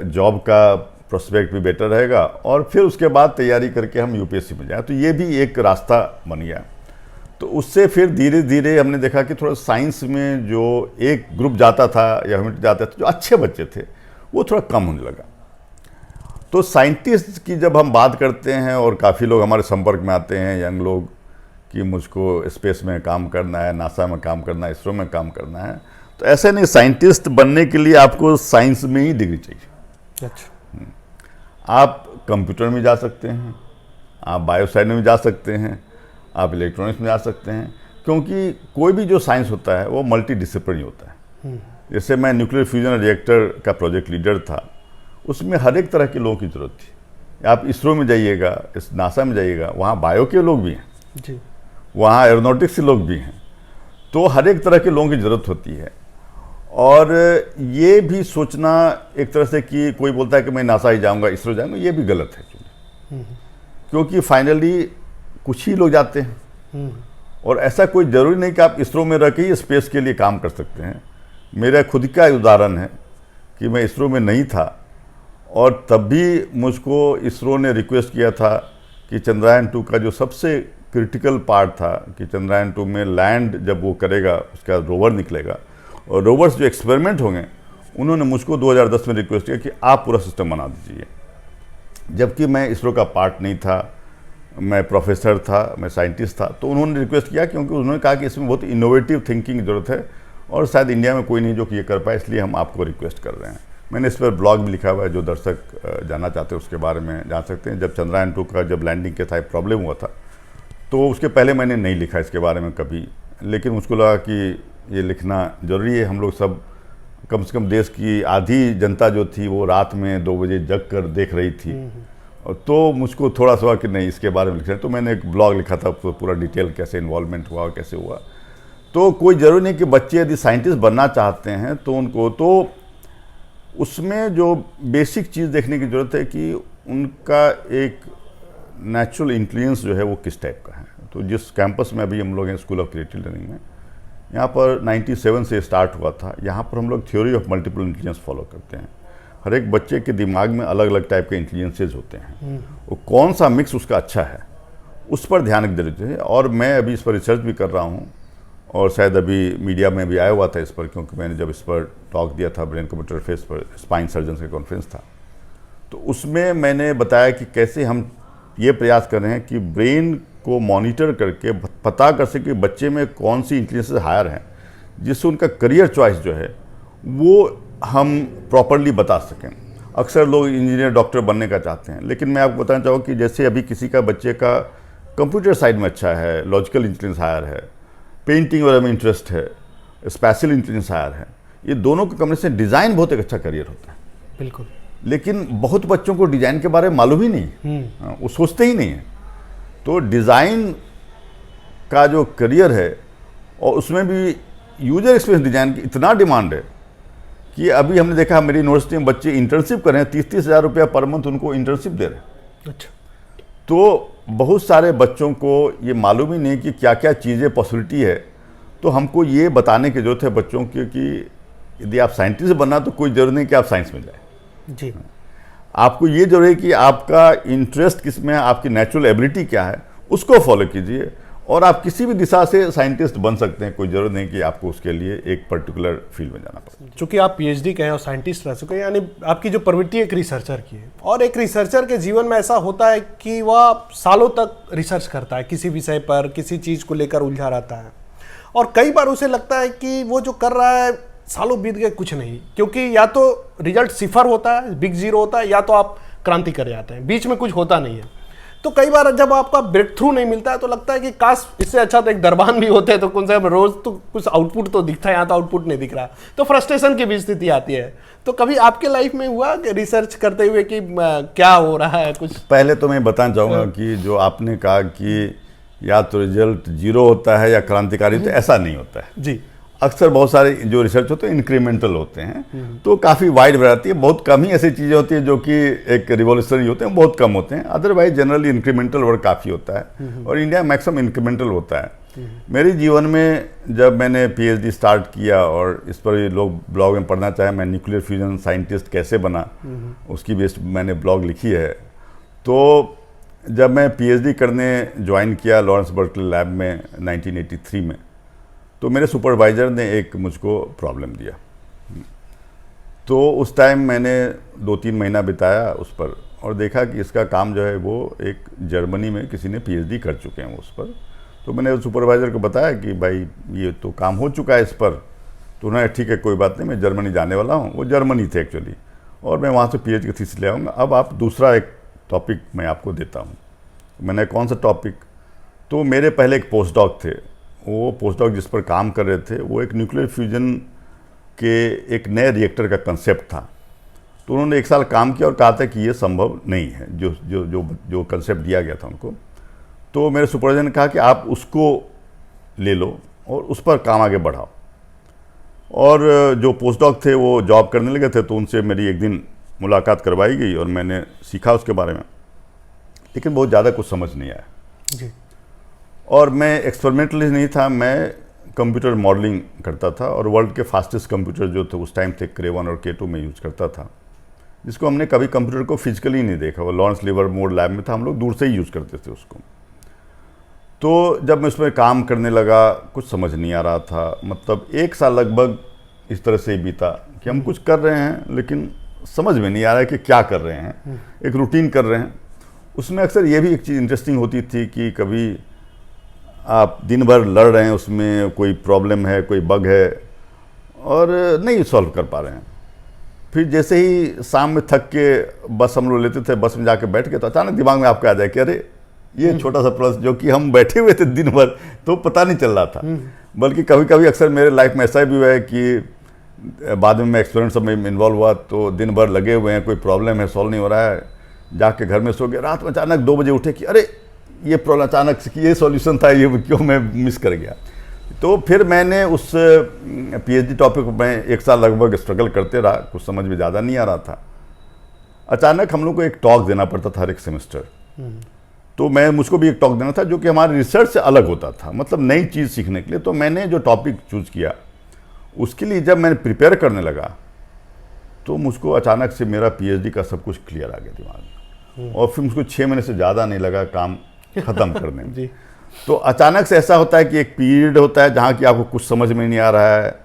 जॉब का प्रोस्पेक्ट भी बेटर रहेगा, और फिर उसके बाद तैयारी करके हम UPSC में जाएं। तो ये भी एक रास्ता बन गया। तो उससे फिर धीरे धीरे हमने देखा कि थोड़ा साइंस में जो एक ग्रुप जाता था या ह्यूमैनिटी जाते थे, जो अच्छे बच्चे थे, वो थोड़ा कम होने लगा। तो साइंटिस्ट की जब हम बात करते हैं और काफ़ी लोग हमारे संपर्क में आते हैं, यंग लोग, कि मुझको स्पेस में काम करना है, नासा में काम करना है, इसरो में काम करना है, तो ऐसे नहीं, साइंटिस्ट बनने के लिए आपको साइंस में ही डिग्री चाहिए। अच्छा। आप कंप्यूटर में जा सकते हैं, आप बायोसाइंस में जा सकते हैं, आप इलेक्ट्रॉनिक्स में जा सकते हैं, क्योंकि कोई भी जो साइंस होता है वो मल्टी डिसिप्लिन होता है। जैसे मैं न्यूक्लियर फ्यूजन रिएक्टर का प्रोजेक्ट लीडर था, उसमें हर एक तरह के लोगों की ज़रूरत थी। आप इसरो में जाइएगा, इस नासा में जाइएगा, वहाँ बायो के लोग भी हैं जी, वहाँ एरोनॉटिक्स के लोग भी हैं। तो हर एक तरह के लोगों की ज़रूरत होती है। और ये भी सोचना एक तरह से कि कोई बोलता है कि मैं नासा ही जाऊँगा, इसरो जाऊँगा, ये भी गलत है। क्योंकि फाइनली कुछ ही लोग जाते हैं, और ऐसा कोई ज़रूरी नहीं कि आप इसरो में रह के ही स्पेस के लिए काम कर सकते हैं। मेरा खुद का उदाहरण है कि मैं इसरो में नहीं था, और तब भी मुझको इसरो ने रिक्वेस्ट किया था कि चंद्रयान 2 का जो सबसे क्रिटिकल पार्ट था कि चंद्रयान 2 में लैंड जब वो करेगा उसका रोवर निकलेगा, और रोवर्स जो एक्सपेरिमेंट होंगे उन्होंने मुझको 2010 में रिक्वेस्ट किया कि आप पूरा सिस्टम बना दीजिए। जबकि मैं इसरो का पार्ट नहीं था, मैं प्रोफेसर था, मैं साइंटिस्ट था, तो उन्होंने रिक्वेस्ट किया क्योंकि उन्होंने कहा कि इसमें बहुत इनोवेटिव थिंकिंग की ज़रूरत है और शायद इंडिया में कोई नहीं जो कि ये कर पाए, इसलिए हम आपको रिक्वेस्ट कर रहे हैं। मैंने इस पर ब्लॉग भी लिखा हुआ है, जो दर्शक जानना चाहते हैं उसके बारे में जान सकते हैं। जब चंद्रयान 2 का जब लैंडिंग के साथ प्रॉब्लम हुआ था तो उसके पहले मैंने नहीं लिखा इसके बारे में कभी, लेकिन मुझको लगा कि ये लिखना ज़रूरी है। हम लोग सब, कम से कम देश की आधी जनता जो थी वो रात में 2 बजे जग कर देख रही थी, और तो मुझको थोड़ा सा कि नहीं इसके बारे में लिखना है, तो मैंने एक ब्लॉग लिखा था पूरा डिटेल कैसे इन्वॉल्वमेंट हुआ और कैसे हुआ। तो कोई ज़रूरी नहीं कि बच्चे यदि साइंटिस्ट बनना चाहते हैं तो उनको, तो उसमें जो बेसिक चीज़ देखने की ज़रूरत है कि उनका एक नेचुरल इंटेलिजेंस जो है वो किस टाइप का है। तो जिस कैंपस में अभी हम लोग हैं स्कूल ऑफ क्रिएटिव लर्निंग में, यहाँ पर 97 से स्टार्ट हुआ था। यहाँ पर हम लोग theory of multiple intelligence follow करते हैं। हर एक बच्चे के दिमाग में अलग अलग टाइप के इंटेलिजेंसेज होते हैं, वो कौन सा मिक्स उसका अच्छा है उस पर ध्यान देते हैं। और मैं अभी इस पर रिसर्च भी कर रहा हूँ, और शायद अभी मीडिया में भी आया हुआ था इस पर, क्योंकि मैंने जब इस पर टॉक दिया था ब्रेन कंप्यूटर इंटरफेस पर, स्पाइन सर्जन का कॉन्फ्रेंस था, तो उसमें मैंने बताया कि कैसे हम ये प्रयास कर रहे हैं कि ब्रेन को मॉनिटर करके पता कर सके कि बच्चे में कौन सी इंटेलिजेंस हायर है, जिससे उनका करियर चॉइस जो है वो हम प्रॉपरली बता सकें। अक्सर लोग इंजीनियर डॉक्टर बनने का चाहते हैं, लेकिन मैं आपको बताना चाहूँगा कि जैसे अभी किसी का बच्चे का कंप्यूटर साइड में अच्छा है, लॉजिकल इंटेलिजेंस हायर है, पेंटिंग वगैरह में इंटरेस्ट है, स्पेशल इंटेलिजेंस हायर है, ये दोनों के कॉम्बिनेशन डिज़ाइन बहुत एक अच्छा करियर होता है। बिल्कुल। लेकिन बहुत बच्चों को डिज़ाइन के बारे में मालूम ही नहीं, वो सोचते ही नहीं है। तो डिज़ाइन का जो करियर है, और उसमें भी यूजर एक्सपीरियंस डिज़ाइन की इतना डिमांड है कि अभी हमने देखा मेरी यूनिवर्सिटी में बच्चे इंटर्नशिप कर रहे हैं, 30-30 हज़ार रुपया पर मंथ उनको इंटर्नशिप दे रहे हैं। अच्छा। तो बहुत सारे बच्चों को ये मालूम ही नहीं कि क्या क्या चीज़ें पॉसिबिलिटी है। तो हमको ये बताने की ज़रूरत है बच्चों की कि यदि आप साइंटिस्ट बनना तो कोई ज़रूरी नहीं कि आप साइंस में जाए जी। आपको ये जरूरी है कि आपका इंटरेस्ट किस में है, आपकी नेचुरल एबिलिटी क्या है, उसको फॉलो कीजिए, और आप किसी भी दिशा से साइंटिस्ट बन सकते हैं। कोई जरूरत नहीं कि आपको उसके लिए एक पर्टिकुलर फील्ड में जाना पड़े। चूंकि आप पीएचडी कहें और साइंटिस्ट रह चुके हैं, यानी आपकी जो प्रवृत्ति एक रिसर्चर की है, और एक रिसर्चर के जीवन में ऐसा होता है कि वह सालों तक रिसर्च करता है, किसी विषय पर किसी चीज़ को लेकर उलझा रहता है, और कई बार उसे लगता है कि वो जो कर रहा है सालों बीत गए कुछ नहीं, क्योंकि या तो रिजल्ट सिफर होता है, बिग जीरो होता है, या तो आप क्रांति कर जाते हैं, बीच में कुछ होता नहीं है। तो कई बार जब आपका ब्रेक थ्रू नहीं मिलता है तो लगता है कि काश इससे अच्छा तो एक दरबान भी होते हैं, तो कौन सा रोज तो कुछ आउटपुट तो दिखता है, यहाँ तो आउटपुट नहीं दिख रहा, तो फ्रस्ट्रेशन की भी स्थिति आती है। तो कभी आपके लाइफ में हुआ कि रिसर्च करते हुए कि क्या हो रहा है कुछ? पहले तो मैं बताना चाहूँगा कि जो आपने कहा कि या तो रिजल्ट जीरो होता है या क्रांतिकारी, तो ऐसा नहीं होता है जी। अक्सर बहुत सारे जो रिसर्च होते हैं इंक्रीमेंटल होते हैं, तो काफ़ी वाइड वैरायटी है। बहुत कम ही ऐसी चीज़ें होती हैं जो कि एक रिवॉल्यूशनरी होते हैं, बहुत कम होते हैं। अदरवाइज जनरली इंक्रीमेंटल वर्क काफ़ी होता है, और इंडिया में मैक्सिमम इंक्रीमेंटल होता है। मेरे जीवन में जब मैंने पीएचडी स्टार्ट किया, और इस पर लोग ब्लॉग में पढ़ना चाहे, मैं न्यूक्लियर फ्यूजन साइंटिस्ट कैसे बना उसकी बेस्ड मैंने ब्लॉग लिखी है। तो जब मैं पीएचडी करने ज्वाइन किया लॉरेंस बर्कले लैब में 1983 में, तो मेरे सुपरवाइज़र ने एक मुझको प्रॉब्लम दिया। तो उस टाइम मैंने 2-3 महीना बिताया उस पर, और देखा कि इसका काम जो है वो एक जर्मनी में किसी ने पीएचडी कर चुके हैं उस पर। तो मैंने सुपरवाइज़र को बताया कि भाई ये तो काम हो चुका है इस पर। तो उन्होंने ठीक है कोई बात नहीं, मैं जर्मनी जाने वाला हूँ। वो जर्मनी थे एक्चुअली, और मैं वहाँ से पीएचडी की थीसिस ले आऊँगा। अब आप दूसरा एक टॉपिक मैं आपको देता हूँ। मैंने कौन सा टॉपिक, तो मेरे पहले एक पोस्ट डॉक थे, वो पोस्ट डॉक जिस पर काम कर रहे थे वो एक न्यूक्लियर फ्यूजन के एक नए रिएक्टर का कंसेप्ट था। तो उन्होंने 1 साल काम किया और कहा था कि ये संभव नहीं है, जो जो जो जो कंसेप्ट दिया गया था उनको। तो मेरे सुपरवाइजर ने कहा कि आप उसको ले लो और उस पर काम आगे बढ़ाओ। और जो पोस्ट डॉक थे वो जॉब करने लगे थे, तो उनसे मेरी एक दिन मुलाकात करवाई गई और मैंने सीखा उसके बारे में, लेकिन बहुत ज़्यादा कुछ समझ नहीं आया। जी। और मैं एक्सपेरिमेंटलिस्ट नहीं था, मैं कंप्यूटर मॉडलिंग करता था और वर्ल्ड के फास्टेस्ट कंप्यूटर जो थे उस टाइम थे Cray-1 और K2 में यूज़ करता था, जिसको हमने कभी कंप्यूटर को फिजिकली नहीं देखा। वो लॉरेंस लिवरमोर लैब में था, हम लोग दूर से ही यूज़ करते थे उसको। तो जब मैं उसमें काम करने लगा कुछ समझ नहीं आ रहा था, मतलब 1 साल लगभग इस तरह से ही बीता कि हम कुछ कर रहे हैं लेकिन समझ में नहीं आ रहा है कि क्या कर रहे हैं, एक रूटीन कर रहे हैं। उसमें अक्सर ये भी एक चीज़ इंटरेस्टिंग होती थी कि कभी आप दिन भर लड़ रहे हैं, उसमें कोई प्रॉब्लम है, कोई बग है और नहीं सॉल्व कर पा रहे हैं। फिर जैसे ही शाम में थक के बस हम लोग लेते थे, बस में जाके बैठ के, तो अचानक दिमाग में आपका आ जाए कि अरे ये छोटा सा प्लस जो कि हम बैठे हुए थे दिन भर तो पता नहीं चल रहा था। बल्कि कभी कभी अक्सर मेरे लाइफ में ऐसा भी हुआ है कि बाद में मैं एक्सपीरियंस सब में इन्वॉल्व हुआ, तो दिन भर लगे हुए हैं, कोई प्रॉब्लम है, सॉल्व नहीं हो रहा है, जाके घर में सो गए, रात में अचानक 2 बजे उठे कि अरे ये प्रॉब्लम अचानक से कि ये सॉल्यूशन था, ये क्यों मैं मिस कर गया। तो फिर मैंने उस पीएचडी टॉपिक में 1 साल लगभग स्ट्रगल करते रहा, कुछ समझ में ज़्यादा नहीं आ रहा था। अचानक हम लोग को एक टॉक देना पड़ता था हर एक सेमेस्टर, तो मुझको भी एक टॉक देना था जो कि हमारे रिसर्च से अलग होता था, मतलब नई चीज़ सीखने के लिए। तो मैंने जो टॉपिक चूज़ किया उसके लिए जब मैंने प्रिपेयर करने लगा तो मुझको अचानक से मेरा पीएचडी का सब कुछ क्लियर आ गया दिमाग में, और फिर मुझको 6 महीने से ज़्यादा नहीं लगा काम ख़त्म करने में। जी। तो अचानक से ऐसा होता है कि एक पीरियड होता है जहाँ कि आपको कुछ समझ में नहीं आ रहा है।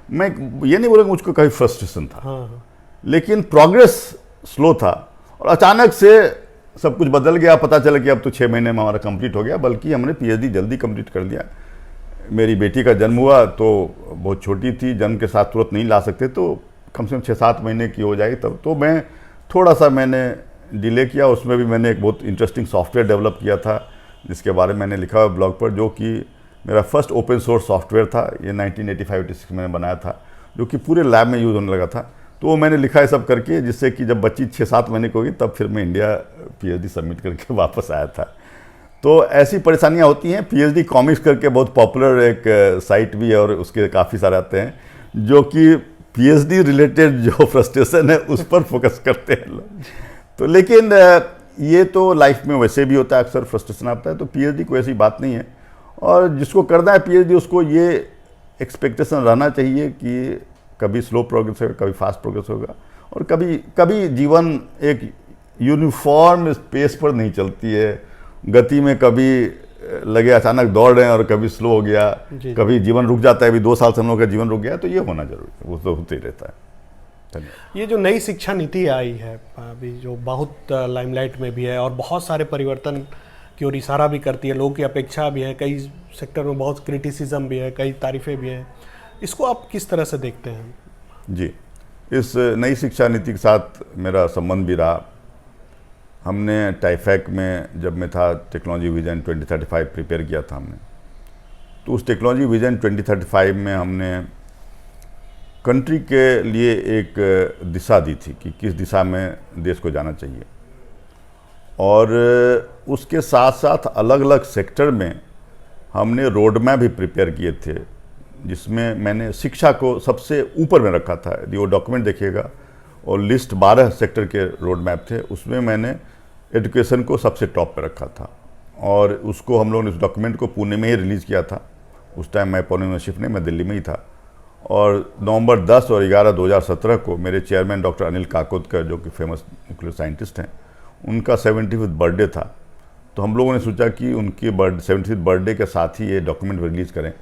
मैं ये नहीं बोलूँगा मुझको कभी फ्रस्ट्रेशन था, हाँ। लेकिन प्रोग्रेस स्लो था और अचानक से सब कुछ बदल गया। पता चला कि अब तो 6 महीने में हमारा कंप्लीट हो गया, बल्कि हमने पीएचडी जल्दी कंप्लीट कर दिया। मेरी बेटी का जन्म हुआ तो बहुत छोटी थी, जन्म के साथ तुरंत नहीं ला सकते, तो कम से कम 6-7 महीने की हो जाएगी तब। तो मैं थोड़ा सा मैंने डिले किया, उसमें भी मैंने एक बहुत इंटरेस्टिंग सॉफ्टवेयर डेवलप किया था जिसके बारे में मैंने लिखा हुआ ब्लॉग पर, जो कि मेरा फर्स्ट ओपन सोर्स सॉफ्टवेयर था। ये 1985-86 में मैंने बनाया था, जो कि पूरे लैब में यूज़ होने लगा था। तो वो मैंने लिखा है सब करके, जिससे कि जब बच्ची 6-7 महीने की होगी तब फिर मैं इंडिया पीएचडी सबमिट करके वापस आया था। तो ऐसी परेशानियां होती हैं। पीएचडी कॉमिक्स करके बहुत पॉपुलर एक साइट भी है और उसके काफ़ी सारे आते हैं जो कि पीएचडी रिलेटेड जो फ्रस्ट्रेशन है उस पर फोकस करते हैं लोग। तो लेकिन ये तो लाइफ में वैसे भी होता है, अक्सर फ्रस्ट्रेशन आता है। तो पीएचडी कोई ऐसी बात नहीं है, और जिसको करना है पीएचडी उसको ये एक्सपेक्टेशन रहना चाहिए कि कभी स्लो प्रोग्रेस होगा, कभी फास्ट प्रोग्रेस होगा, और कभी जीवन एक यूनिफॉर्म स्पेस पर नहीं चलती है। गति में कभी लगे अचानक दौड़ रहे हैं और कभी स्लो हो गया, कभी जीवन रुक जाता है। अभी 2 साल से हम लोग का जीवन रुक गया, तो ये होना जरूरी है, वो तो होते ही रहता है। ये जो नई शिक्षा नीति आई है अभी, जो बहुत लाइमलाइट में भी है और बहुत सारे परिवर्तन की ओर इशारा भी करती है, लोगों की अपेक्षा भी है, कई सेक्टर में बहुत क्रिटिसिज्म भी है, कई तारीफें भी हैं, इसको आप किस तरह से देखते हैं? जी, इस नई शिक्षा नीति के साथ मेरा संबंध भी रहा। हमने टाइफैक में जब मैं था टेक्नोलॉजी विजन 2035 प्रिपेयर किया था हमने, तो उस टेक्नोलॉजी विजन 2035 में हमने कंट्री के लिए एक दिशा दी थी कि किस दिशा में देश को जाना चाहिए, और उसके साथ साथ अलग अलग सेक्टर में हमने रोड मैप भी प्रिपेयर किए थे, जिसमें मैंने शिक्षा को सबसे ऊपर में रखा था। यदि वो डॉक्यूमेंट देखिएगा, और लिस्ट 12 सेक्टर के रोड मैप थे, उसमें मैंने एजुकेशन को सबसे टॉप पे रखा था। और उसको हम लोगों ने उस डॉक्यूमेंट को पुणे में ही रिलीज़ किया था। उस टाइम मैं पुणे में शिफ्ट नहीं, मैं दिल्ली में ही था। और नवंबर 10 और 11 2017 को मेरे चेयरमैन डॉक्टर अनिल काकोदकर, जो कि फेमस न्यूक्लियर साइंटिस्ट हैं, उनका 75th बर्थडे था। तो हम लोगों ने सोचा कि उनके 75th बर्थडे के साथ ही ये डॉक्यूमेंट रिलीज़ करें,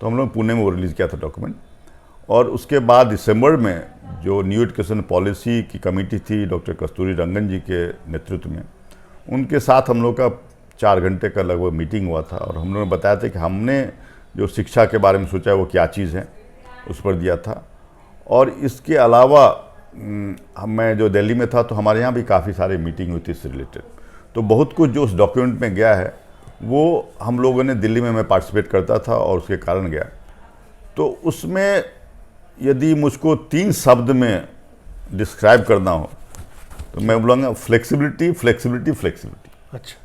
तो हम लोग पुणे में वो रिलीज़ किया था डॉक्यूमेंट। और उसके बाद दिसंबर में जो न्यू एजुकेशन पॉलिसी की कमेटी थी डॉक्टर कस्तूरी रंगन जी के नेतृत्व में, उनके साथ हम लोग का 4 घंटे का लगभग मीटिंग हुआ था, और हम लोगों ने बताया था कि हमने जो शिक्षा के बारे में सोचा है वो क्या चीज़ है, उस पर दिया था। और इसके अलावा मैं जो दिल्ली में था, तो हमारे यहाँ भी काफ़ी सारे मीटिंग हुई थी इससे रिलेटेड। तो बहुत कुछ जो उस डॉक्यूमेंट में गया है वो हम लोगों ने, दिल्ली में मैं पार्टिसिपेट करता था और उसके कारण गया। तो उसमें यदि मुझको 3 शब्द में डिस्क्राइब करना हो तो मैं बोलूँगा फ्लेक्सिबिलिटी, फ्लेक्सिबिलिटी, फ्लेक्सिबिलिटी। अच्छा।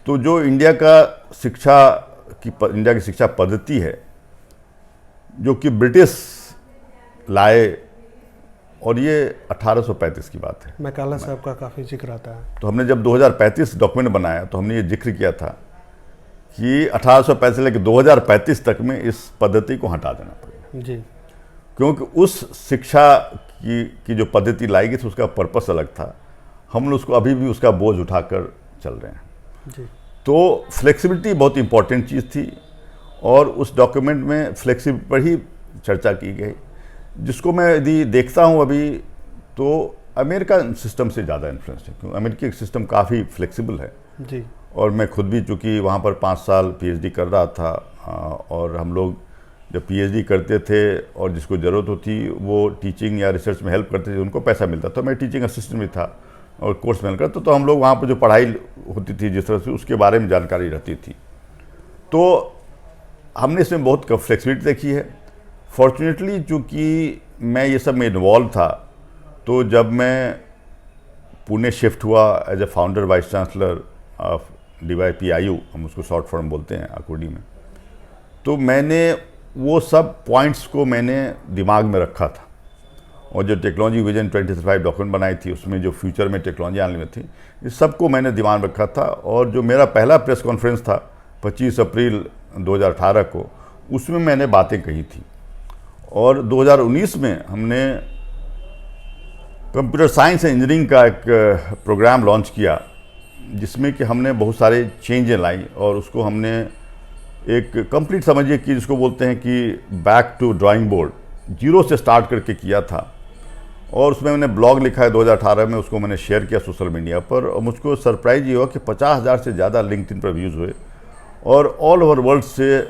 तो जो इंडिया की शिक्षा पद्धति है, जो कि ब्रिटिश लाए, और ये 1835 की बात है। मैकाले साहब का काफ़ी जिक्र आता है। तो हमने जब 2035 डॉक्यूमेंट बनाया तो हमने ये जिक्र किया था कि 1865 से लेकर 2035 तक में इस पद्धति को हटा देना पड़ेगा जी। क्योंकि उस शिक्षा की जो पद्धति लाई गई थी उसका पर्पस अलग था। हम लोग उसको अभी भी उसका बोझ उठाकर चल रहे हैं जी। तो फ्लेक्सिबिलिटी बहुत इंपॉर्टेंट चीज़ थी और उस डॉक्यूमेंट में फ्लेक्सिबिलिटी पर ही चर्चा की गई, जिसको मैं यदि देखता हूँ अभी तो अमेरिकन सिस्टम से ज़्यादा इन्फ्लुएंस है, क्योंकि अमेरिकी सिस्टम काफ़ी फ्लेक्सिबल है जी। और मैं खुद भी चूँकि वहाँ पर 5 साल पीएचडी कर रहा था और हम लोग जब पीएचडी करते थे और जिसको ज़रूरत होती वो टीचिंग या रिसर्च में हेल्प करते थे, उनको पैसा मिलता था। मैं टीचिंग असिस्टेंट भी था और कोर्स में करता तो हम लोग वहाँ पर जो पढ़ाई होती थी जिस तरह से उसके बारे में जानकारी रहती थी, तो हमने इसमें बहुत फ्लेक्सिबिलिटी देखी है। फॉर्चुनेटली चूँकि मैं ये सब में इन्वॉल्व था, तो जब मैं पुणे शिफ्ट हुआ as a founder vice chancellor of DYPIU, हम उसको शॉर्ट फॉर्म बोलते हैं आकुर्डी में, तो मैंने वो सब पॉइंट्स को मैंने दिमाग में रखा था और जो टेक्नोलॉजी विजन 2035 डॉक्यूमेंट बनाई थी उसमें जो फ्यूचर में टेक्नोलॉजी आने में थी, इस सब को मैंने दिमाग में रखा था। और जो मेरा पहला प्रेस कॉन्फ्रेंस था 25 अप्रैल 2018 को, उसमें मैंने बातें कही थी। और 2019 में हमने कंप्यूटर साइंस एंड इंजीनियरिंग का एक प्रोग्राम लॉन्च किया, जिसमें कि हमने बहुत सारे चेंजें लाई और उसको हमने एक कंप्लीट समझिए कि जिसको बोलते हैं कि back to drawing board, zero से स्टार्ट करके किया था। और उसमें मैंने ब्लॉग लिखा है 2018 में, उसको मैंने शेयर किया सोशल मीडिया पर और मुझको सरप्राइज ये हुआ कि 50,000 से ज़्यादा लिंक्डइन पर व्यूज़ हुए और ऑल ओवर वर्ल्ड से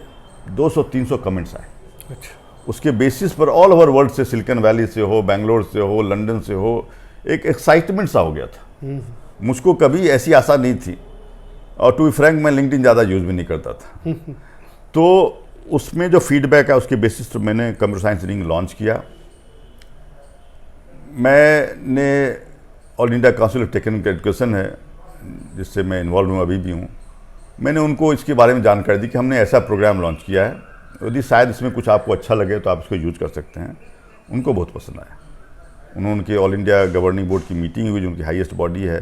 200-300 कमेंट्स आए। अच्छा। उसके बेसिस पर ऑल ओवर वर्ल्ड से, सिलिकॉन वैली से हो, बेंगलोर से हो, लंदन से हो, एक एक्साइटमेंट सा हो गया था। मुझको कभी ऐसी आशा नहीं थी और टू बी फ्रैंक मैं लिंक्डइन ज़्यादा यूज़ भी नहीं करता था। तो उसमें जो फीडबैक है उसके बेसिस पर मैंने कंप्यूटर साइंस इंजीनियरिंग लॉन्च किया। मैंने all India council of technical education है जिससे मैं इन्वॉल्व हूँ, अभी भी हूँ, मैंने उनको इसके बारे में जानकारी दी कि हमने ऐसा प्रोग्राम लॉन्च किया है, यदि शायद इसमें कुछ आपको अच्छा लगे तो आप इसको यूज कर सकते हैं। उनको बहुत पसंद आया। उन्होंने उनके ऑल इंडिया गवर्निंग बोर्ड की मीटिंग हुई जो उनकी हाईएस्ट बॉडी है,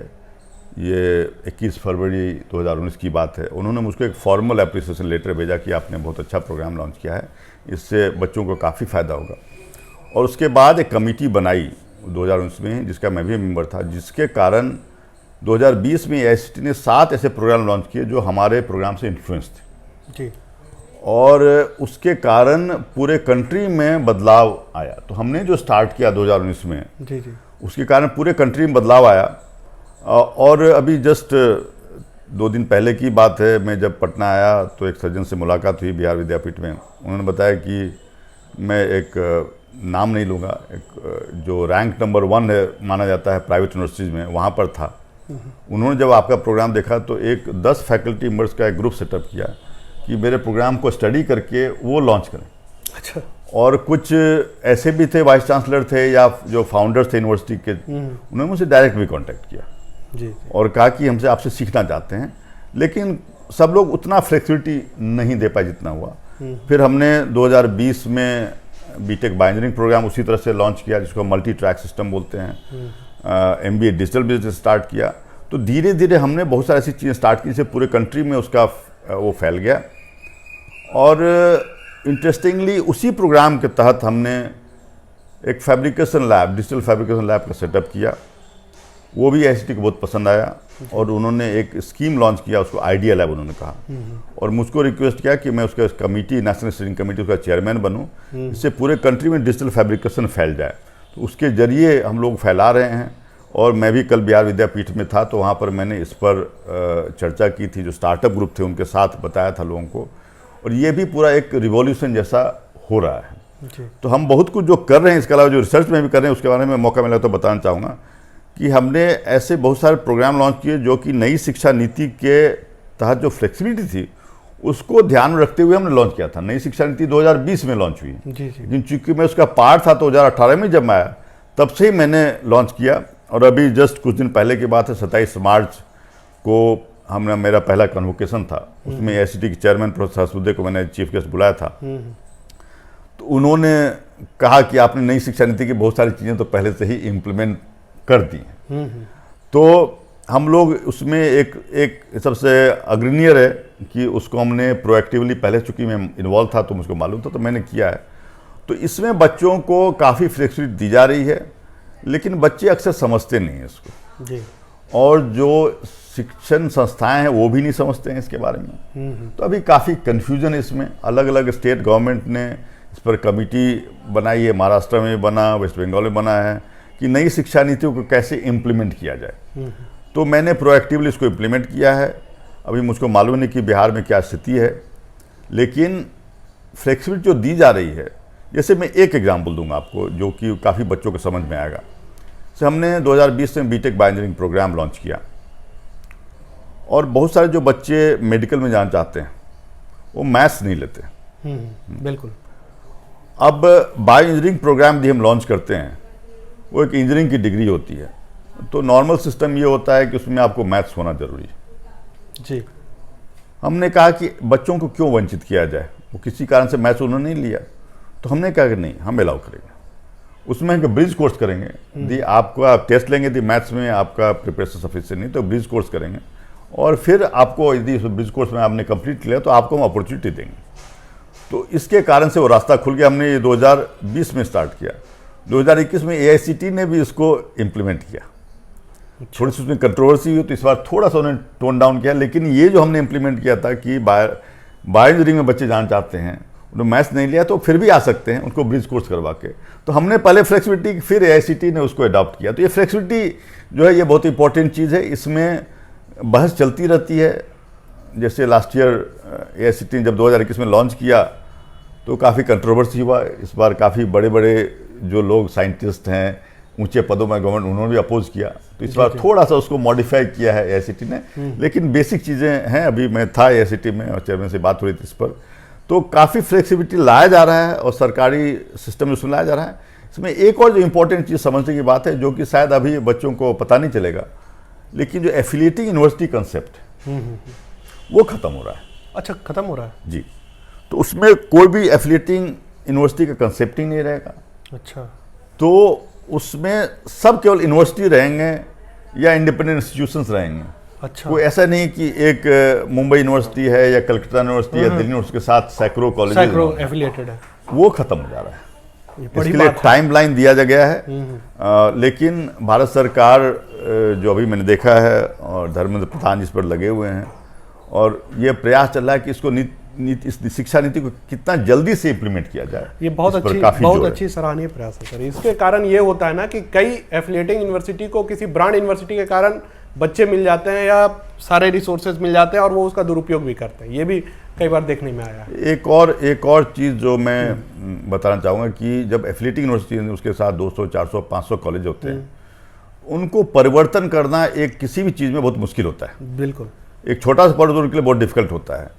ये 21 फरवरी 2019 की बात है। उन्होंने मुझको एक फॉर्मल एप्रिसिएशन लेटर भेजा कि आपने बहुत अच्छा प्रोग्राम लॉन्च किया है, इससे बच्चों को काफ़ी फ़ायदा होगा। और उसके बाद एक कमेटी बनाई 2019 में, जिसका मैं भी मेंबर था, जिसके कारण 2020 में AICTE ने 7 ऐसे प्रोग्राम लॉन्च किए जो हमारे प्रोग्राम से इन्फ्लुएंस थे जी। और उसके कारण पूरे कंट्री में बदलाव आया। तो हमने जो स्टार्ट किया 2019 में जी जी, उसके कारण पूरे कंट्री में बदलाव आया। और अभी जस्ट 2 दिन पहले की बात है, मैं जब पटना आया तो एक सर्जन से मुलाकात हुई बिहार विद्यापीठ में। उन्होंने बताया कि मैं एक नाम नहीं लूँगा, एक जो रैंक नंबर 1 है माना जाता है प्राइवेट यूनिवर्सिटीज़ में, वहाँ पर था। उन्होंने जब आपका प्रोग्राम देखा तो एक 10 फैकल्टी मेंबर्स का एक ग्रुप सेटअप किया कि मेरे प्रोग्राम को स्टडी करके वो लॉन्च करें। अच्छा। और कुछ ऐसे भी थे, वाइस चांसलर थे या जो फाउंडर्स थे यूनिवर्सिटी के, उन्होंने मुझसे डायरेक्ट भी कांटेक्ट किया जी। और कहा कि हमसे आपसे सीखना चाहते हैं, लेकिन सब लोग उतना फ्लेक्सिबिलिटी नहीं दे पाए जितना हुआ। फिर हमने 2020 में बीटेक बायो इंजीनियरिंग प्रोग्राम उसी तरह से लॉन्च किया, जिसको मल्टी ट्रैक सिस्टम बोलते हैं। MBA डिजिटल बिजनेस स्टार्ट किया। तो धीरे धीरे हमने बहुत सारी ऐसी चीज़ें स्टार्ट की जिससे पूरे कंट्री में उसका वो फैल गया। और इंटरेस्टिंगली उसी प्रोग्राम के तहत हमने एक fabrication lab, digital fabrication lab का सेटअप किया। वो भी AICTE को बहुत पसंद आया और उन्होंने एक स्कीम लॉन्च किया, उसको आइडिया लैब उन्होंने कहा। और मुझको रिक्वेस्ट किया कि मैं उसका कमेटी, नेशनल स्टीयरिंग कमेटी, उसका चेयरमैन बनूं, इससे पूरे कंट्री में डिजिटल फैब्रिकेशन फैल जाए। तो उसके जरिए हम लोग फैला रहे हैं। और मैं भी कल बिहार विद्यापीठ में था तो वहाँ पर मैंने इस पर चर्चा की थी, जो स्टार्टअप ग्रुप थे उनके साथ बताया था लोगों को। और ये भी पूरा एक रिवॉल्यूशन जैसा हो रहा है। तो हम बहुत कुछ जो कर रहे हैं, इसके अलावा जो रिसर्च में भी कर रहे हैं, उसके बारे में मौका मिला तो बताना चाहूँगा कि हमने ऐसे बहुत सारे प्रोग्राम लॉन्च किए जो कि नई शिक्षा नीति के तहत जो फ्लेक्सिबिलिटी थी उसको ध्यान में रखते हुए हमने लॉन्च किया था। नई शिक्षा नीति 2020 में लॉन्च हुई, लेकिन चूँकि मैं उसका पार्ट था तो 2018 में जब मैं आया तब से ही मैंने लॉन्च किया। और अभी जस्ट कुछ दिन पहले की बात है, 27 मार्च को हमने मेरा पहला कन्वोकेशन था, उसमें AICTE के चेयरमैन प्रोफेसर हर्षवर्धन को मैंने चीफ गेस्ट बुलाया था। तो उन्होंने कहा कि आपने नई शिक्षा नीति की बहुत सारी चीज़ें तो पहले से ही इम्प्लीमेंट कर दी हैं। तो हम लोग उसमें एक सबसे अग्रणीय है कि उसको हमने प्रोएक्टिवली, पहले चूंकि मैं इन्वॉल्व था तो मुझको मालूम था, तो मैंने किया है। तो इसमें बच्चों को काफ़ी फ्लेक्सिबिलिटी दी जा रही है, लेकिन बच्चे अक्सर समझते नहीं हैं इसको जी। और जो शिक्षण संस्थाएं हैं वो भी नहीं समझते हैं इसके बारे में। तो अभी काफ़ी कन्फ्यूजन है इसमें। अलग अलग स्टेट गवर्नमेंट ने इस पर कमेटी बनाई है, महाराष्ट्र में बना, वेस्ट बंगाल में बना है कि नई शिक्षा नीतियों को कैसे इम्प्लीमेंट किया जाए। तो मैंने प्रोएक्टिवली इसको इम्प्लीमेंट किया है। अभी मुझको मालूम नहीं कि बिहार में क्या स्थिति है, लेकिन फ्लेक्सिबिलिटी जो दी जा रही है, जैसे मैं एक एग्जाम्पल दूंगा आपको जो कि काफ़ी बच्चों को समझ में आएगा। जैसे हमने 2020 में BTech bio engineering program launch किया और बहुत सारे जो बच्चे मेडिकल में जाना चाहते हैं वो मैथ्स नहीं लेते। बिल्कुल। अब बायो इंजीनियरिंग प्रोग्राम भी हम लॉन्च करते हैं, वो एक इंजीनियरिंग की डिग्री होती है। तो नॉर्मल सिस्टम ये होता है कि उसमें आपको मैथ्स होना जरूरी है। जी। हमने कहा कि बच्चों को क्यों वंचित किया जाए, वो किसी कारण से मैथ्स उन्होंने नहीं लिया, तो हमने कहा कि नहीं, हम अलाउ करेंगे। उसमें हम ब्रिज कोर्स करेंगे। दी आपको आप टेस्ट लेंगे, दी मैथ्स में आपका प्रिपरेशन सफिशिएंट नहीं, तो ब्रिज कोर्स करेंगे और फिर आपको यदि ब्रिज कोर्स में आपने कंप्लीट किया तो आपको हम अपॉर्चुनिटी देंगे। तो इसके कारण से वो रास्ता खुल गया। हमने ये 2020 में स्टार्ट किया। 2021 में AICTE ने भी इसको इम्प्लीमेंट किया। थोड़ी सी उसमें कंट्रोवर्सी हुई तो इस बार थोड़ा सा उन्होंने टोन डाउन किया, लेकिन ये जो हमने इम्प्लीमेंट किया था कि बायो इंजीनियरिंग में बच्चे जाना चाहते हैं, उन्होंने मैथ्स नहीं लिया तो फिर भी आ सकते हैं उनको ब्रिज कोर्स करवा के। तो हमने पहले फ्लेक्सिबिलिटी, फिर AICTE ने उसको अडॉप्ट किया। तो ये फ्लेक्सिबिलिटी जो है ये बहुत इंपॉर्टेंट चीज़ है। इसमें बहस चलती रहती है। जैसे लास्ट ईयर AICTE ने जब 2021 में लॉन्च किया तो काफ़ी कंट्रोवर्सी हुआ। इस बार काफ़ी बड़े बड़े जो लोग साइंटिस्ट हैं ऊंचे पदों में गवर्नमेंट, उन्होंने भी अपोज किया। तो इस बार थोड़ा सा उसको मॉडिफाई किया है AICTE ने, लेकिन बेसिक चीज़ें हैं। अभी मैं था AICTE में और चेयरमैन से बात हो रही थी इस पर। तो काफ़ी फ्लेक्सिबिलिटी लाया जा रहा है और सरकारी सिस्टम में उसमें लाया जा रहा है। इसमें एक और जो इम्पोर्टेंट चीज़ समझने की बात है, जो कि शायद अभी बच्चों को पता नहीं चलेगा, लेकिन जो एफिलिएटिंग यूनिवर्सिटी कंसेप्ट वो खत्म हो रहा है। अच्छा, खत्म हो रहा है जी। तो उसमें कोई भी एफिलिएटिंग यूनिवर्सिटी का कंसेप्ट ही नहीं रहेगा। अच्छा। तो उसमें सब केवल यूनिवर्सिटी रहेंगे या इंडिपेंडेंट इंस्टीट्यूशंस रहेंगे। अच्छा। कोई ऐसा नहीं कि एक मुंबई यूनिवर्सिटी है या कलकत्ता यूनिवर्सिटी या दिल्ली यूनिवर्सिटी के साथ सैकड़ों कॉलेज एफिलिएटेड है, वो खत्म हो जा रहा है। इसके लिए टाइम लाइन दिया गया है। लेकिन भारत सरकार जो अभी मैंने देखा है और धर्मेंद्र प्रधान जिस पर लगे हुए हैं और ये प्रयास चल रहा है कि इसको इस शिक्षा नीति को कितना जल्दी से इम्प्लीमेंट किया जाए। ये बहुत अच्छी सराहनीय प्रयास है सर। इसके कारण ये होता है ना कि कई एफिलिएटिंग यूनिवर्सिटी को किसी ब्रांड यूनिवर्सिटी के कारण बच्चे मिल जाते हैं या सारे रिसोर्सेज मिल जाते हैं और वो उसका दुरुपयोग भी करते हैं। ये भी कई बार देखने में आया है। एक और चीज़ जो मैं बताना चाहूँगा कि जब एफिलिएटिंग यूनिवर्सिटी उसके साथ 200, 400, 500 कॉलेज होते हैं, उनको परिवर्तन करना एक किसी भी चीज़ में बहुत मुश्किल होता है। बिल्कुल। एक छोटा सा परिवर्तन के लिए बहुत डिफिकल्ट होता है।